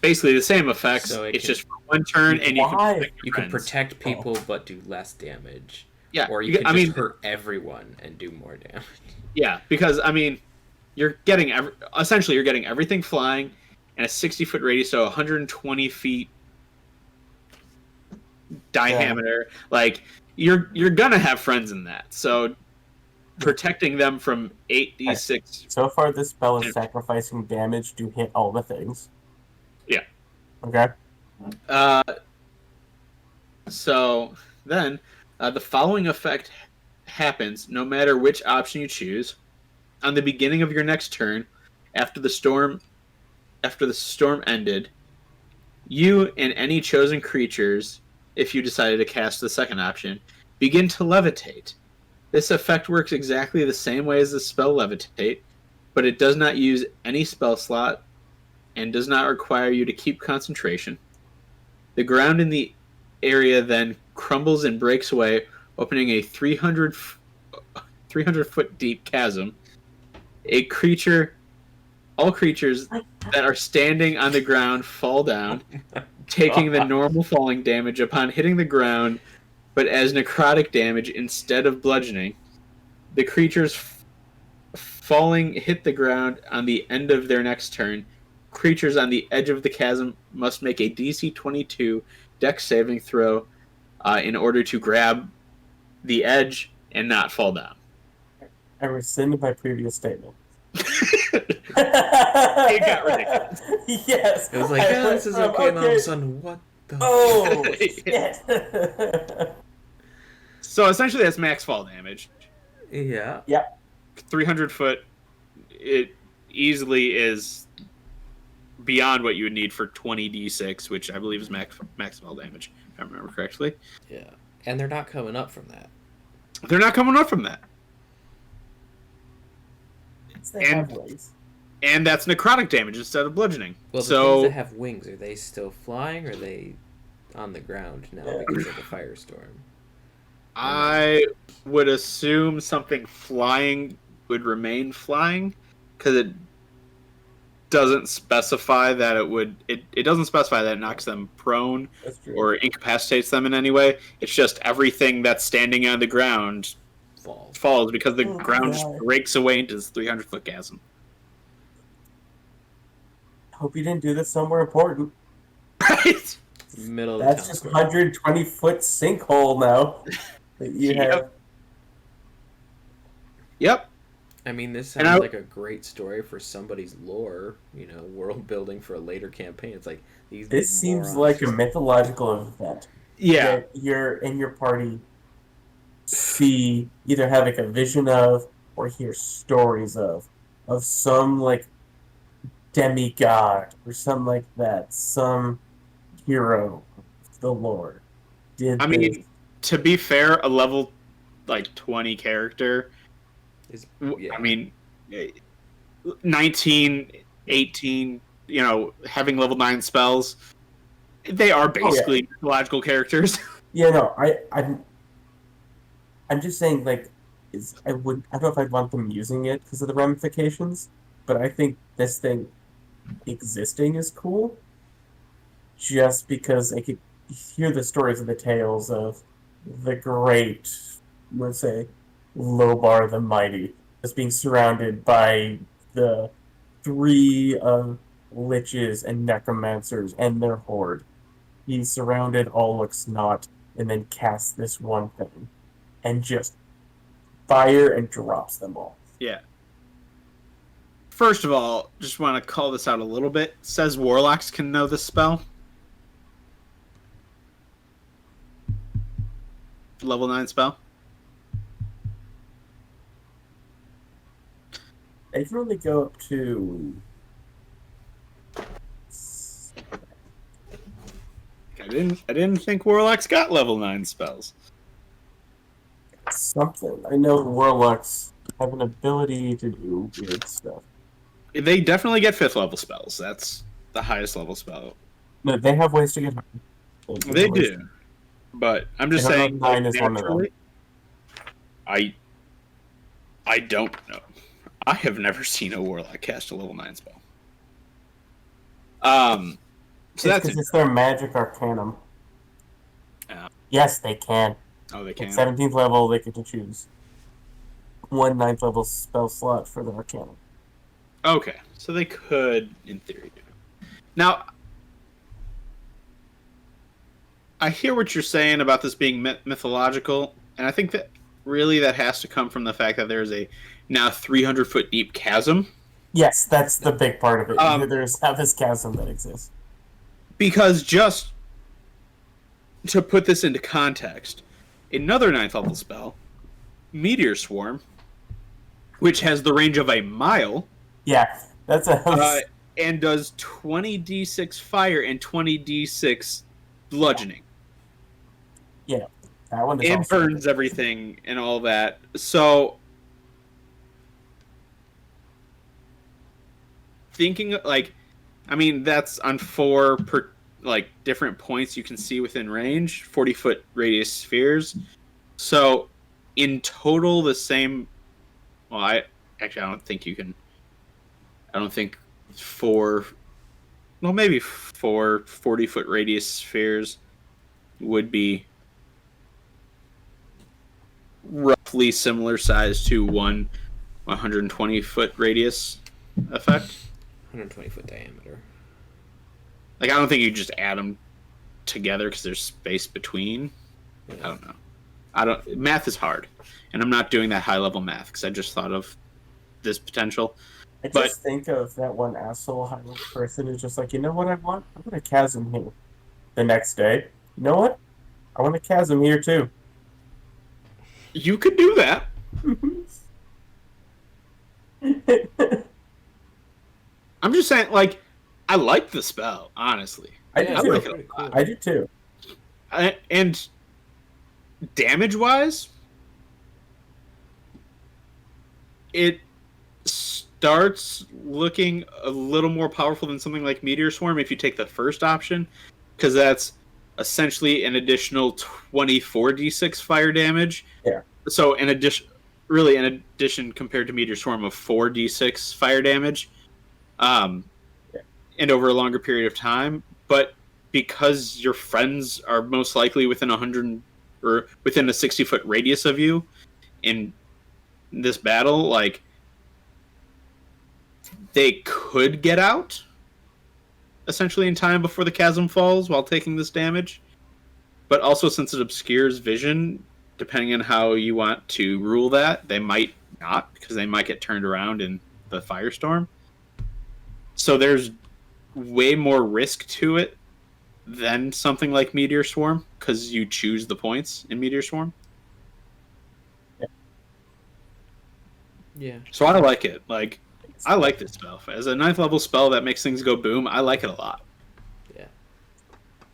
Basically the same effects. So it's just for 1 turn, and you can protect your You can friends. protect people but do less damage. Yeah, Or you can just hurt everyone and do more damage. Yeah, because you're getting essentially you're getting everything flying, and a 60-foot radius, so 120 feet diameter. Like you're gonna have friends in that. So protecting them from 8d6. So far, this spell is sacrificing damage to hit all the things. Yeah. Okay. So then, the following effect happens no matter which option you choose. On the beginning of your next turn, after the storm ended, you and any chosen creatures, if you decided to cast the second option, begin to levitate. This effect works exactly the same way as the spell Levitate, but it does not use any spell slot and does not require you to keep concentration. The ground in the area then crumbles and breaks away, opening a 300 foot deep chasm. All creatures that are standing on the ground fall down, taking the normal falling damage upon hitting the ground, but as necrotic damage instead of bludgeoning. The creatures falling hit the ground on the end of their next turn. Creatures on the edge of the chasm must make a DC 22 Dex saving throw in order to grab the edge and not fall down. I rescind my previous statement. It got ridiculous. Yes. It was like, yeah, this is okay, and all of a sudden, what the? Oh, shit. So essentially, that's max fall damage. Yeah. Yep. 300 foot, it easily is beyond what you would need for 20d6, which I believe is max fall damage, if I remember correctly. Yeah. And they're not coming up from that. They're not coming up from that. And And that's necrotic damage instead of bludgeoning. Well, the so things that have wings, are they still flying, or are they on the ground now because of the firestorm? I would assume something flying would remain flying, because it doesn't specify that it doesn't specify that it knocks them prone or incapacitates them in any way. It's just everything that's standing on the ground falls because the ground just breaks away into this 300-foot chasm. Hope you didn't do this somewhere important. Right? Middle of That's the just town 120-foot sinkhole now that you have. Yep. I mean, this sounds like a great story for somebody's lore, world building for a later campaign. It's like these. This seems like a mythological event. Yeah. That you're in your party either have like a vision of or hear stories of some like demigod or something like that, some hero of the lore. To be fair, a level like 20 character is, I mean, 19, 18, having level 9 spells, they are basically mythological characters. Yeah, no, I'm just saying, like, I don't know if I'd want them using it because of the ramifications, but I think this thing existing is cool, just because I could hear the stories and the tales of the great, let's say, Lobar the Mighty, just being surrounded by the 3 liches and necromancers and their horde. He's surrounded, all looks not, and then casts this one thing, and just fire and drops them all. Yeah. First of all, just want to call this out a little bit. It says warlocks can know this spell. Level 9 spell. They can only go up to... I didn't think warlocks got level 9 spells. Something. I know warlocks have an ability to do weird stuff. They definitely get 5th level spells. That's the highest level spell. No, they have ways to get higher. They do. But I'm just saying, 9 is one of them. I don't know. I have never seen a warlock cast a level 9 spell. So that's because it's their magic arcanum. Yes, they can. Oh, they can. At 17th level, they get to choose 1 9th level spell slot for the arcanum. Okay, so they could, in theory, do it. Now, I hear what you're saying about this being mythological, and I think that really that has to come from the fact that there's a now 300-foot deep chasm. Yes, that's the big part of it. Um, There's now this chasm that exists. Because just to put this into context, another 9th level spell, Meteor Swarm, which has the range of a mile, Yeah, that's a. and does 20d6 fire and 20d6 bludgeoning. Yeah, that one is It also burns everything and all that. So, thinking that's on 4 different points you can see within range, 40-foot radius spheres. So, in total, the same. Well, I don't think you can. I don't think 4. Well, maybe 4 40-foot radius spheres would be roughly similar size to one 120-foot radius effect. 120-foot diameter. Like, I don't think you just add them together because there's space between. Yeah. I don't know. Math is hard, and I'm not doing that high-level math because I just thought of this potential. I just think of that one asshole high-level person who's just like, you know what I want? I want a chasm here. The next day, you know what? I want a chasm here too. You could do that. I'm just saying, like, I like the spell, honestly. I do I too. like it a lot. I do too. And damage-wise, it starts looking a little more powerful than something like Meteor Swarm if you take the first option, because that's essentially an additional 24d6 fire damage. Yeah. So in addition compared to Meteor Swarm of 4d6 fire damage, and over a longer period of time. But because your friends are most likely within 100 or within a 60-foot radius of you in this battle, like, they could get out essentially in time before the chasm falls while taking this damage. But also, since it obscures vision, depending on how you want to rule that, they might not, because they might get turned around in the firestorm. So there's way more risk to it than something like Meteor Swarm, because you choose the points in Meteor Swarm. Yeah. So I like it. Like, I like this spell. As a 9th level spell that makes things go boom, I like it a lot. Yeah.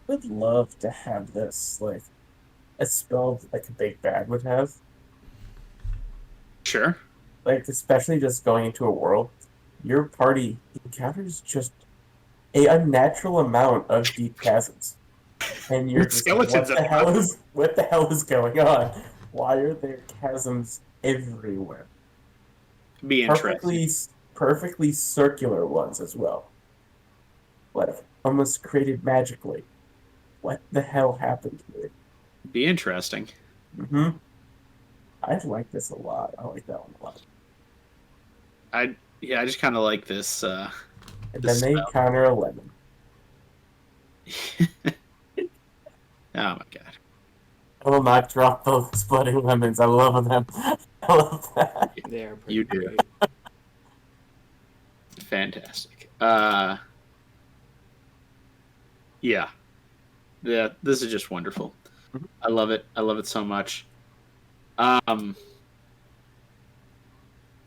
I would love to have this, like, a spell like a big bad would have. Sure. Like, especially just going into a world, your party encounters just a unnatural amount of deep chasms. And you're just like, what the hell is going on? Why are there chasms everywhere? Be interesting. Perfectly circular ones as well. What, almost created magically. What the hell happened here? Be interesting. Mm-hmm. I like this a lot. I like that one a lot. I just kind of like this. And then they counter a lemon. Oh my god. I will not drop those splitting lemons. I love them. I love that. They are pretty You do. great. Fantastic. Yeah. This is just wonderful. Mhm. I love it. I love it so much.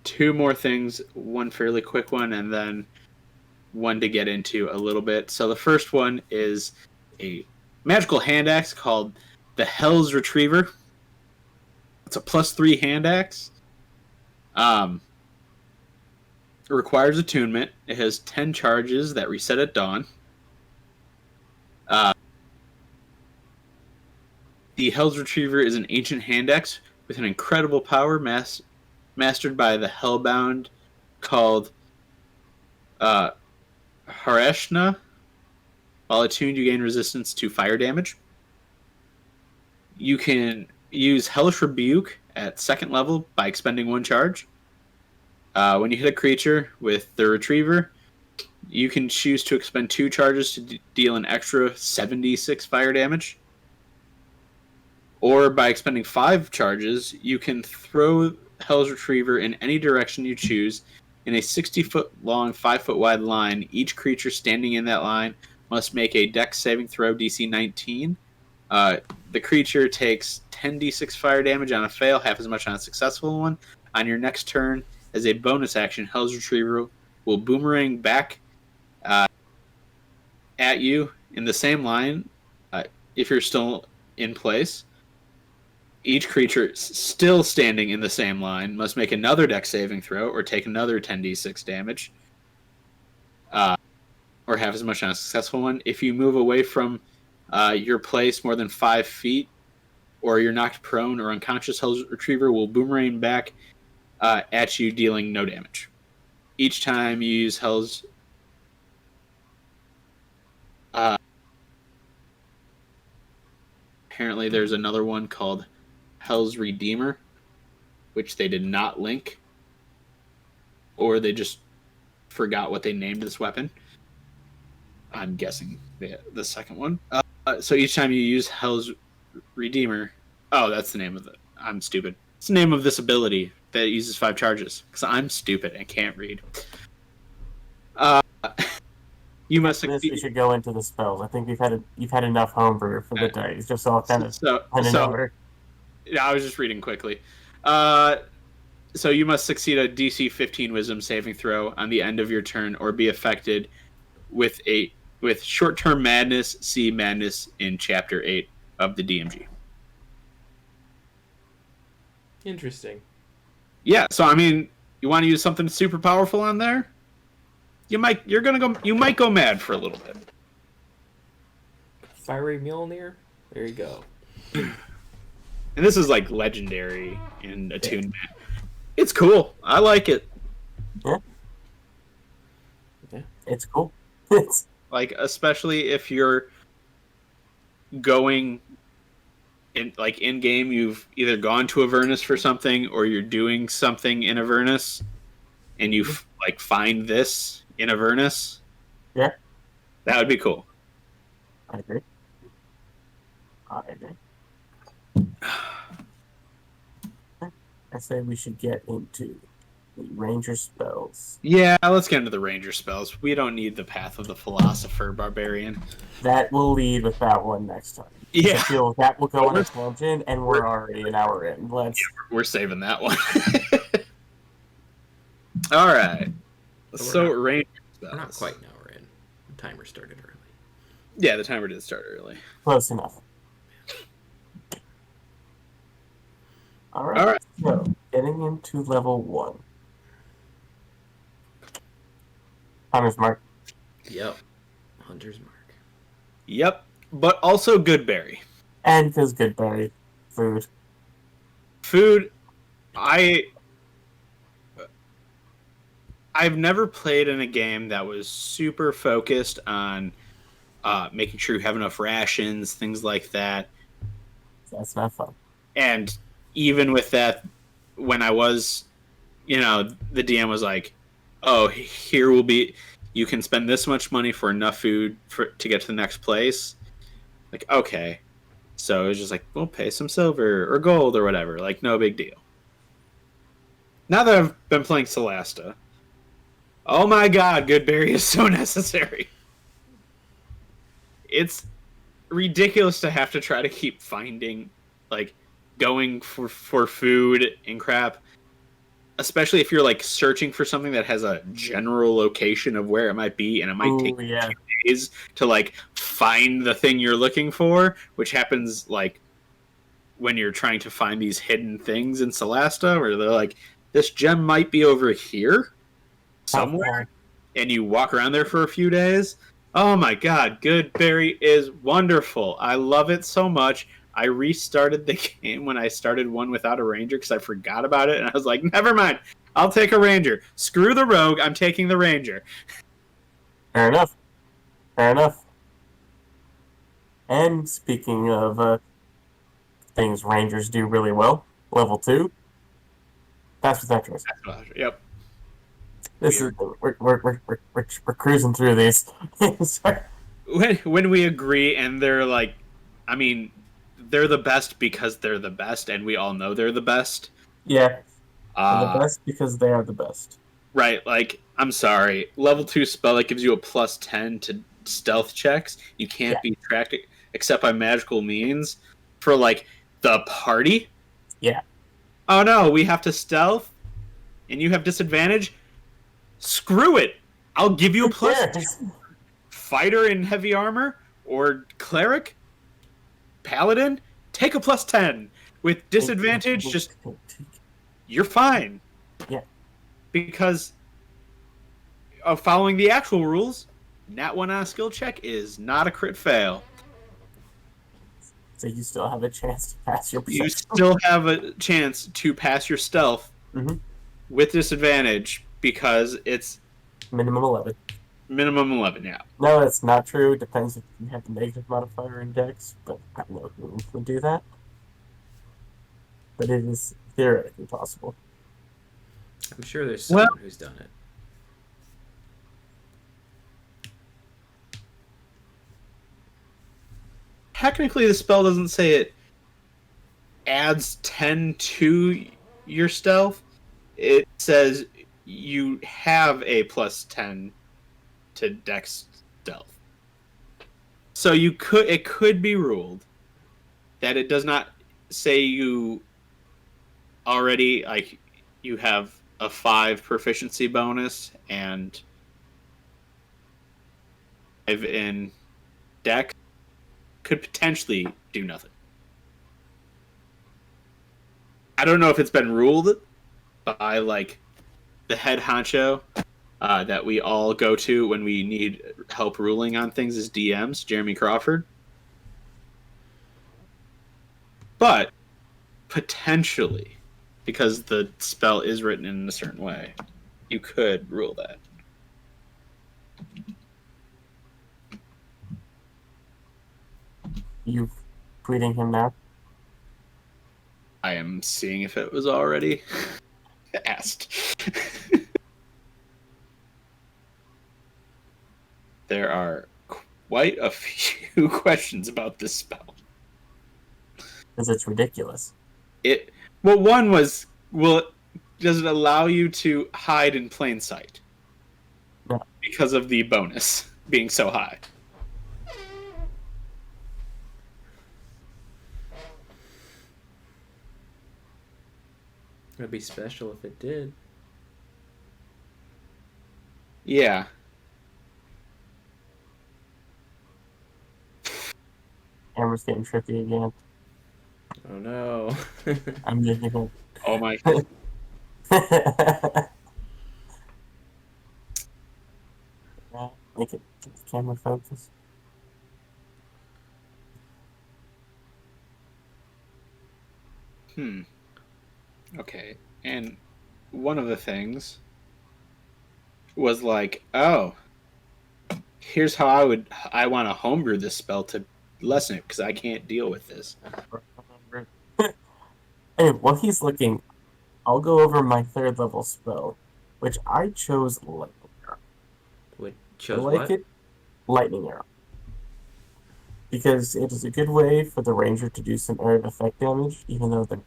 Two more things, one fairly quick one, and then one to get into a little bit. So the first one is a magical hand axe called the Hell's Retriever. It's a +3 hand axe. It requires attunement. It has 10 charges that reset at dawn. The Hell's Retriever is an ancient hand axe with an incredible power mastered by the Hellbound called Hareshna. While attuned, you gain resistance to fire damage. You can use Hellish Rebuke at 2nd level by expending 1 charge. When you hit a creature with the Retriever, you can choose to expend 2 charges to deal an extra 76 fire damage. Or by expending 5 charges, you can throw Hell's Retriever in any direction you choose in a 60-foot long, 5-foot wide line. Each creature standing in that line must make a Dex saving throw DC 19. The creature takes 10d6 fire damage on a fail, half as much on a successful one. On your next turn, as a bonus action, Hell's Retriever will boomerang back at you in the same line if you're still in place. Each creature still standing in the same line must make another Dex saving throw or take another 10d6 damage, or half as much on a successful one. If you move away from your place more than 5 feet, or you're knocked prone or unconscious, Hell's Retriever will boomerang back at you, dealing no damage. Each time you use Hell's... apparently there's another one called Hell's Redeemer, which they did not link, or they just forgot what they named this weapon. I'm guessing the second one. So each time you use Hell's Redeemer... Oh, that's the name of it. I'm stupid. It's the name of this ability that uses 5 charges, because I'm stupid and can't read. You must... We should go into the spells. I think you've had enough homebrew for the day. It's just all kind of over. Yeah, I was just reading quickly. So you must succeed a DC 15 Wisdom saving throw on the end of your turn, or be affected with short-term madness. See madness in Chapter 8 of the DMG. Interesting. Yeah, so I mean, you want to use something super powerful on there? You might go mad for a little bit. Fiery Mjolnir? There you go. And this is like legendary in attunement. It's cool. I like it. Yeah. Yeah. It's cool. Like, especially if you're going in game, you've either gone to Avernus for something, or you're doing something in Avernus, and you find this in Avernus. Yeah. That would be cool. I agree. I say we should get into the Ranger spells. Yeah, let's get into the Ranger spells. We don't need the Path of the Philosopher Barbarian. That will lead with that one next time. Yeah. I feel that will go on a tangent, and we're already an hour in. We're saving that one. All right. So Ranger spells. We're not quite an hour in. The timer started early. Yeah, the timer did start early. Close enough. All right. So, getting into level 1. Hunter's Mark. Yep. Hunter's Mark. Yep. But also Goodberry. And because Goodberry. Food. I've never played in a game that was super focused on making sure you have enough rations, things like that. That's not fun. And even with that, when I was, the DM was like, oh, you can spend this much money for enough food to get to the next place. Like, okay. So it was just like, we'll pay some silver or gold or whatever. Like, no big deal. Now that I've been playing Celasta, oh my god, Goodberry is so necessary. It's ridiculous to have to try to keep finding, going for food and crap, especially if you're searching for something that has a general location of where it might be, and it might take 2 days to find the thing you're looking for, which happens when you're trying to find these hidden things in Celasta, where they're like, this gem might be over here somewhere, and you walk around there for a few days. Oh my god, Goodberry is wonderful. I love it so much. I restarted the game when I started one without a ranger because I forgot about it, and I was like, never mind, I'll take a ranger. Screw the rogue, I'm taking the ranger. Fair enough. And speaking of things rangers do really well, level 2. That's what that is. Yep. We're cruising through these. When we agree, and they're they're the best because they're the best, and we all know they're the best. Yeah, they're the Uh, best because they are the best. right, like, I'm sorry. Level 2 spell that gives you a plus 10 to stealth checks. You can't Yeah. be tracked except by magical means for, like, the party? Yeah. Oh no, we have to stealth, and you have disadvantage? Screw it! I'll give you a Who plus 2. cares? Fighter in heavy armor, or cleric, paladin, take a plus 10. With disadvantage, just, you're fine. Yeah. Because of following the actual rules, nat 1 on a skill check is not a crit fail. So you still have a chance to pass your You perception. still have a chance to pass your stealth Mhm. with disadvantage because it's Minimum 11. minimum 11, yeah. No, that's not true. It depends if you have the negative modifier index, but I don't know who would do that. But it is theoretically possible. I'm sure there's someone who's done it. Technically, the spell doesn't say it adds 10 to your stealth. It says you have a plus 10 to dex stealth. So it could be ruled that it does not say you already, like, you have a 5 proficiency bonus and 5 in dex, could potentially do nothing. I don't know if it's been ruled by, like, the head honcho that we all go to when we need help ruling on things as DMs, Jeremy Crawford. But potentially, because the spell is written in a certain way, you could rule that. You tweeting him now? I am seeing if it was already asked. There are quite a few questions about this spell. Because it's ridiculous. One was, does it allow you to hide in plain sight? No. Because of the bonus being so high. It'd be special if it did. Yeah. Camera's getting trippy again. Oh no. I'm making him. Oh my. Make it get the camera focus. Okay. And one of the things was like, oh, here's how I want to homebrew this spell to lessen it because I can't deal with this. Hey, while he's looking, I'll go over my 3rd level spell, which I chose Lightning Arrow. What I chose like what? it, Lightning Arrow. Because it is a good way for the ranger to do some area of effect damage, even though they're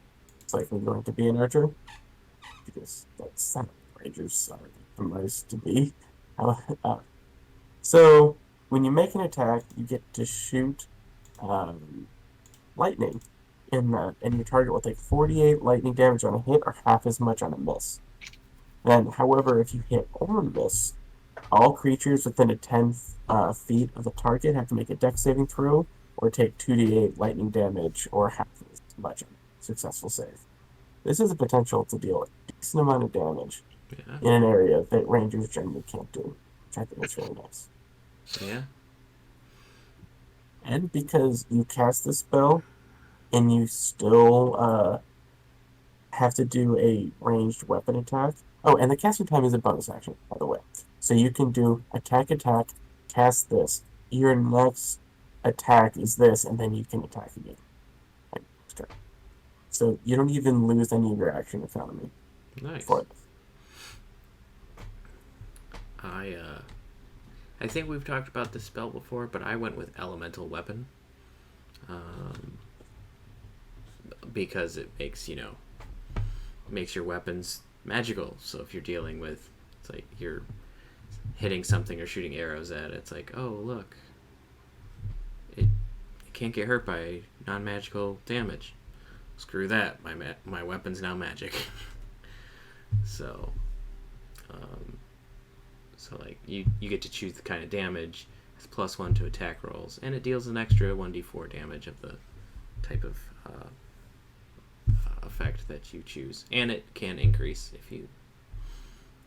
likely going to be an archer. Because that's how rangers are the most to be. So, when you make an attack, you get to shoot lightning. And your target will take 48 lightning damage on a hit or half as much on a miss. Then, however, if you hit or miss, all creatures within a 10 feet of the target have to make a dex saving throw or take 2d8 lightning damage or half as much on a successful save. This has the potential to deal a decent amount of damage in an area that rangers generally can't do, which I think is really nice. Yeah. And because you cast the spell and you still have to do a ranged weapon attack. Oh, and the casting time is a bonus action, by the way. So you can do attack, cast this. Your next attack is this, and then you can attack again. So you don't even lose any of your action economy. Nice. For this. I think we've talked about this spell before, but I went with Elemental Weapon. because it makes makes your weapons magical. So if you're dealing with, it's like you're hitting something or shooting arrows at it, it's like, oh look, it can't get hurt by non-magical damage. Screw that, my weapon's now magic. So like you get to choose the kind of damage. It's +1 to attack rolls, and it deals an extra 1d4 damage of the type of effect that you choose, and it can increase if you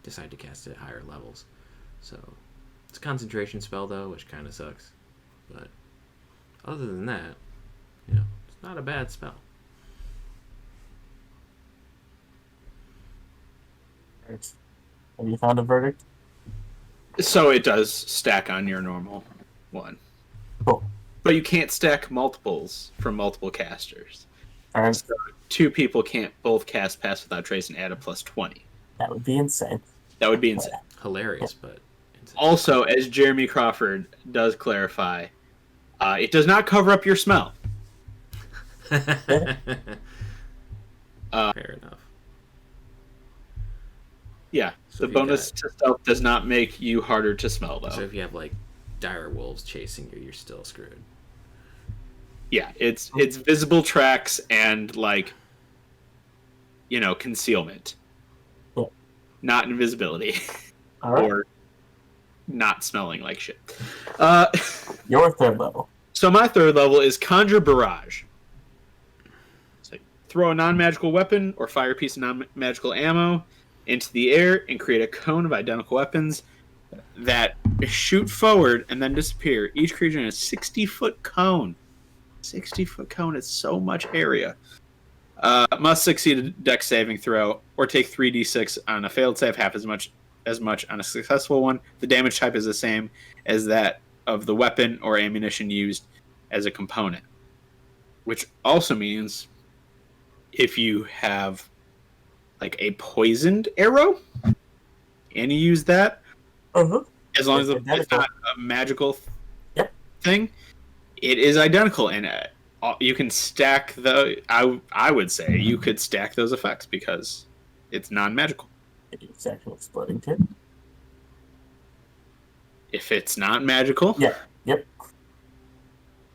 decide to cast it at higher levels. So it's a concentration spell though, which kind of sucks, but other than that, it's not a bad spell. Right. Have you found a verdict? So it does stack on your normal one. Cool. But you can't stack multiples from multiple casters. All right. So 2 people can't both cast Pass Without Trace and add a +20. That would be insane. That would be insane. Hilarious, but insane. Also, as Jeremy Crawford does clarify, it does not cover up your smell. Fair enough. Yeah, So the bonus to stealth does not make you harder to smell, though. So if you have like dire wolves chasing you, you're still screwed. Yeah, it's visible tracks and concealment, Cool. Not invisibility. All right. Or not smelling like shit. Your third level. So my third level is Conjure Barrage. So throw a non-magical weapon or fire a piece of non-magical ammo into the air and create a cone of identical weapons that shoot forward and then disappear. Each creature in a 60-foot cone. 60-foot cone is so much area. Must succeed a dex saving throw or take 3d6 on a failed save, half as much on a successful one. The damage type is the same as that of the weapon or ammunition used as a component. Which also means if you have a poisoned arrow and you use that, as long as it's not a magical thing, it is identical, and you can stack I would say you could stack those effects because it's non-magical. It's actually exploding tip. If it's not magical, Yeah. Yep.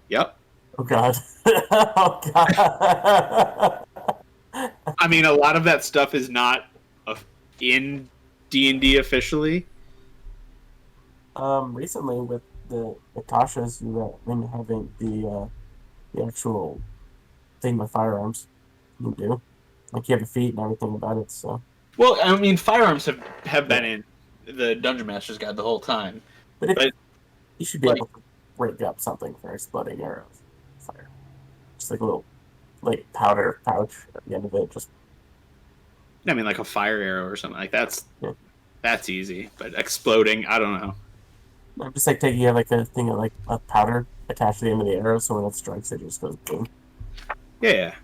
Yep. Oh god. Oh god. I mean, a lot of that stuff is not in D&D officially. Recently with the Akashas, you have been having the actual thing with firearms. You do. Like, you have a feat and everything about it, so. Well, I mean, firearms have been in the Dungeon Master's Guide the whole time. But you should be able to break up something for exploding arrows. Fire. Just like a little, powder pouch at the end of it. Just. I mean, like a fire arrow or something. That's easy. But exploding, I don't know. I'm just taking a thing of a powder attached to the end of the arrow, so when it strikes, it just goes boom. Yeah.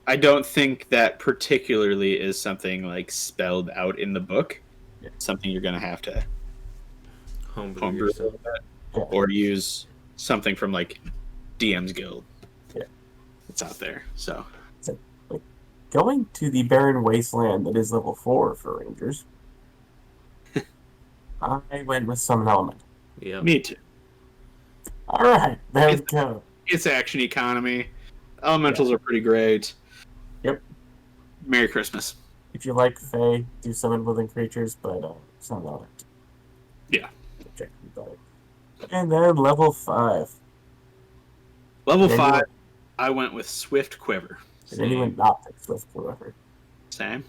I don't think that particularly is something spelled out in the book. Yeah. It's something you're gonna have to homebrew a yourself. little bit, or use something from DM's Guild. Yeah, it's out there. So going to the barren wasteland that is level 4 for Rangers. I went with Summon Element. Yeah, me too. All right, there we go. It's action economy. Elementals are pretty great. Yep. Merry Christmas. If you like Fae, do summon living creatures, but Summon Element. Yeah. And then level 5. Level 5, I went with Swift Quiver. Did anyone not pick Swift Quiver? Same?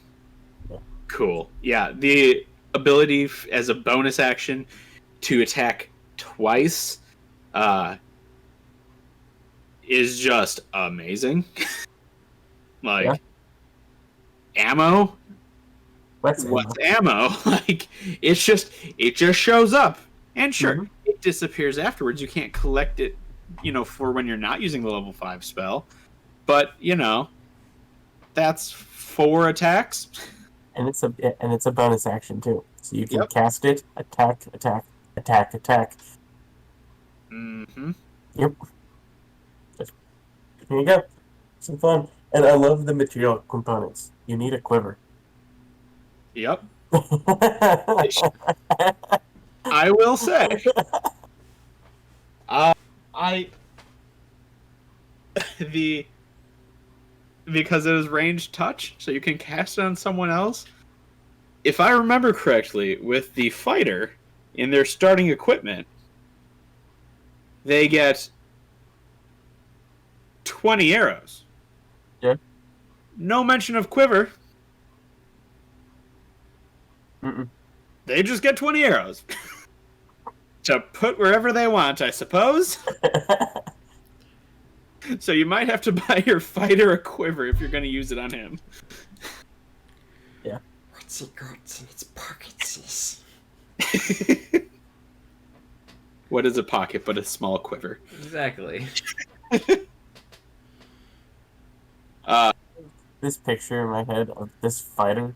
Yeah. Cool. Yeah, the ability as a bonus action to attack twice is just amazing. Ammo? What's ammo? it just shows up. And sure, it disappears afterwards. You can't collect it, for when you're not using the level 5 spell. But, that's 4 attacks. And it's a bonus action too. So you can cast it, attack. Mm-hmm. Yep. Here you go. Some fun. And I love the material components. You need a quiver. Yep. I will say, I the because it is range touch, so you can cast it on someone else. If I remember correctly, with the fighter in their starting equipment, they get 20 arrows. Yeah. No mention of quiver. Mm-mm. They just get 20 arrows to put wherever they want, I suppose. So you might have to buy your fighter a quiver if you're going to use it on him. Yeah. What's it got in its pockets? What is a pocket but a small quiver? Exactly. This picture in my head of this fighter,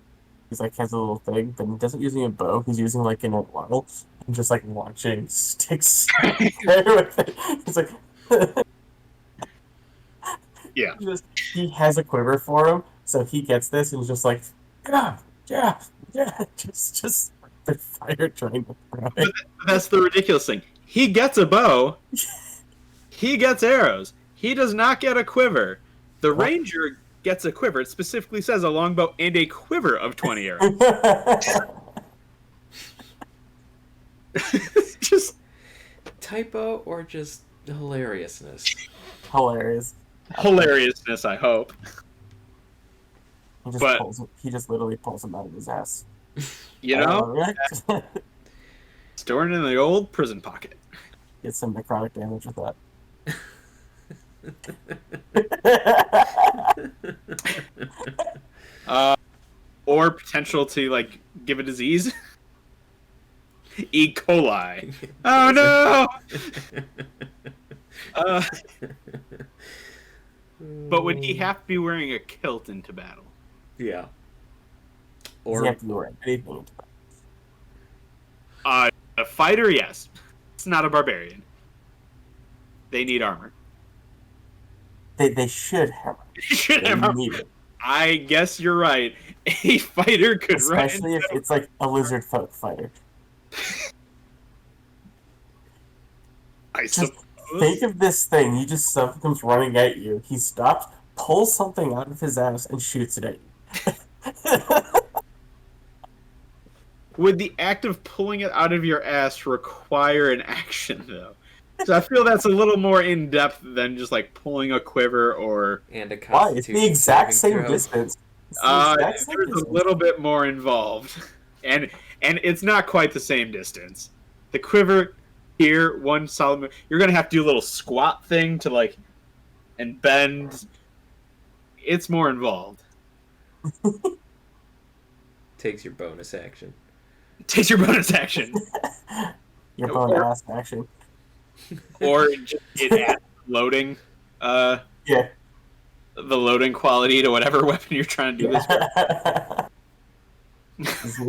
he's like has a little thing, but he doesn't using a bow. He's using like an arrow and just like launching sticks with it. He's like, Yeah. he has a quiver for him, so he gets this and is just like, yeah, just the fire trying to throw it. That's the ridiculous thing. He gets a bow. He gets arrows. He does not get a quiver. The ranger gets a quiver. It specifically says a longbow and a quiver of 20 arrows. Just typo or just hilariousness? Hilarious. Hilariousness, I hope. He just literally pulls him out of his ass. You know? Right? Storing in the old prison pocket. Get some necrotic damage with that. Or potential to, like, give a disease. E. coli. Oh, no! But would he have to be wearing a kilt into battle? Yeah. Does he have to be wearing anything into battle? A fighter, yes. It's not a barbarian. They need armor. They should have. They should have armor. Need it. I guess you're right. A fighter could especially if it's like a lizard folk fighter. I just suppose. Think of this thing. You just stuff comes running at you. He stops, pulls something out of his ass, and shoots it at you. Would the act of pulling it out of your ass require an action, though? So I feel that's a little more in depth than just like pulling a quiver or. And a Why? It's the exact same distance. There's a little bit more involved, and it's not quite the same distance. The quiver here, one solid move. You're gonna have to do a little squat thing to like, and bend. It's more involved. Takes your bonus action. Takes your bonus action. Your bonus action. Or just it adds loading. Yeah. The loading quality to whatever weapon you're trying to do this with.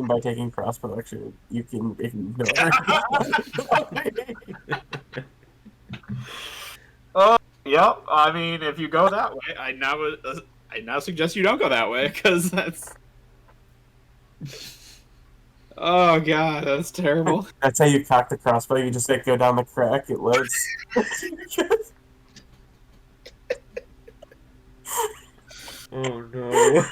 By taking crossbow action, you can ignore. Yep. I mean, if you go that way, I now suggest you don't go that way because that's. Oh god, that's terrible. That's how you cock the crossbow. You just like go down the crack. It loads. Oh no.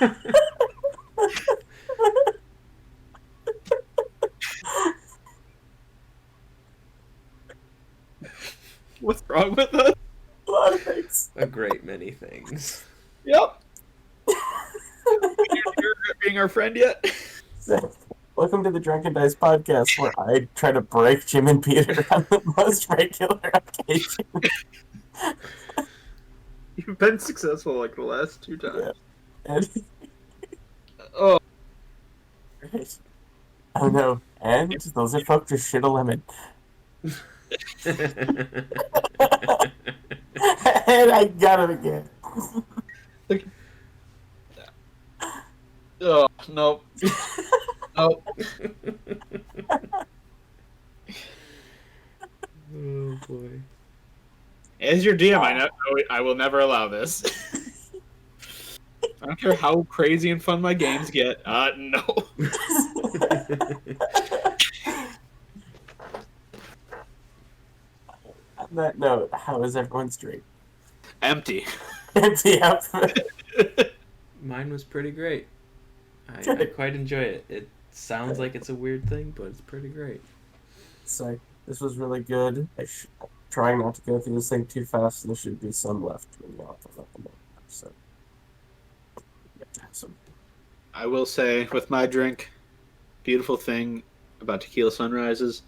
What's wrong with us? A lot of things. A great many things. Yep. You're being our friend yet? So, welcome to the Drunken Dice podcast, where I try to break Jim and Peter on the most regular occasion. You've been successful like the last 2 times. Yeah. And, oh. Right. Oh no. And those are folks just shit a lemon. And I got it again. Oh, nope. Nope. Oh boy. As your DM, I will never allow this. I don't care how crazy and fun my games get. No. On that note, how is everyone's drink? Empty. Empty up. Mine was pretty great. I Good. quite enjoy it. It sounds like it's a weird thing, but it's pretty great. So this was really good. Trying not to go through this thing too fast. There should be some left when you off of the so you have to have some. I will say, with my drink, beautiful thing about tequila sunrises,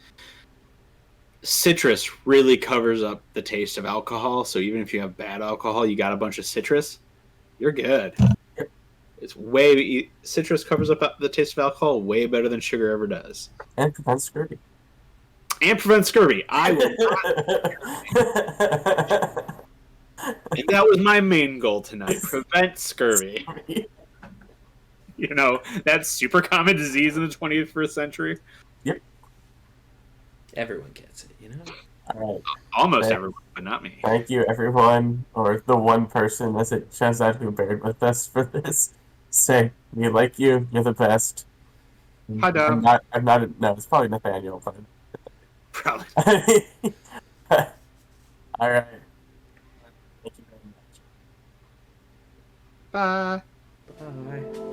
citrus really covers up the taste of alcohol. So even if you have bad alcohol, you got a bunch of citrus, you're good. Yep. It's citrus covers up the taste of alcohol way better than sugar ever does. And prevents scurvy. And prevent scurvy. I will and that was my main goal tonight. Prevent scurvy. You know, that super common disease in the 21st century. Yep. Everyone gets it, you know? All right. Almost everyone, but not me. Thank you, everyone, or the one person, as it turns out, who bared with us for this. Say, we like you. You're the best. Hi, Dom. I'm not. No, it's probably Nathaniel, but. Probably. All right. Thank you very much. Bye. Bye.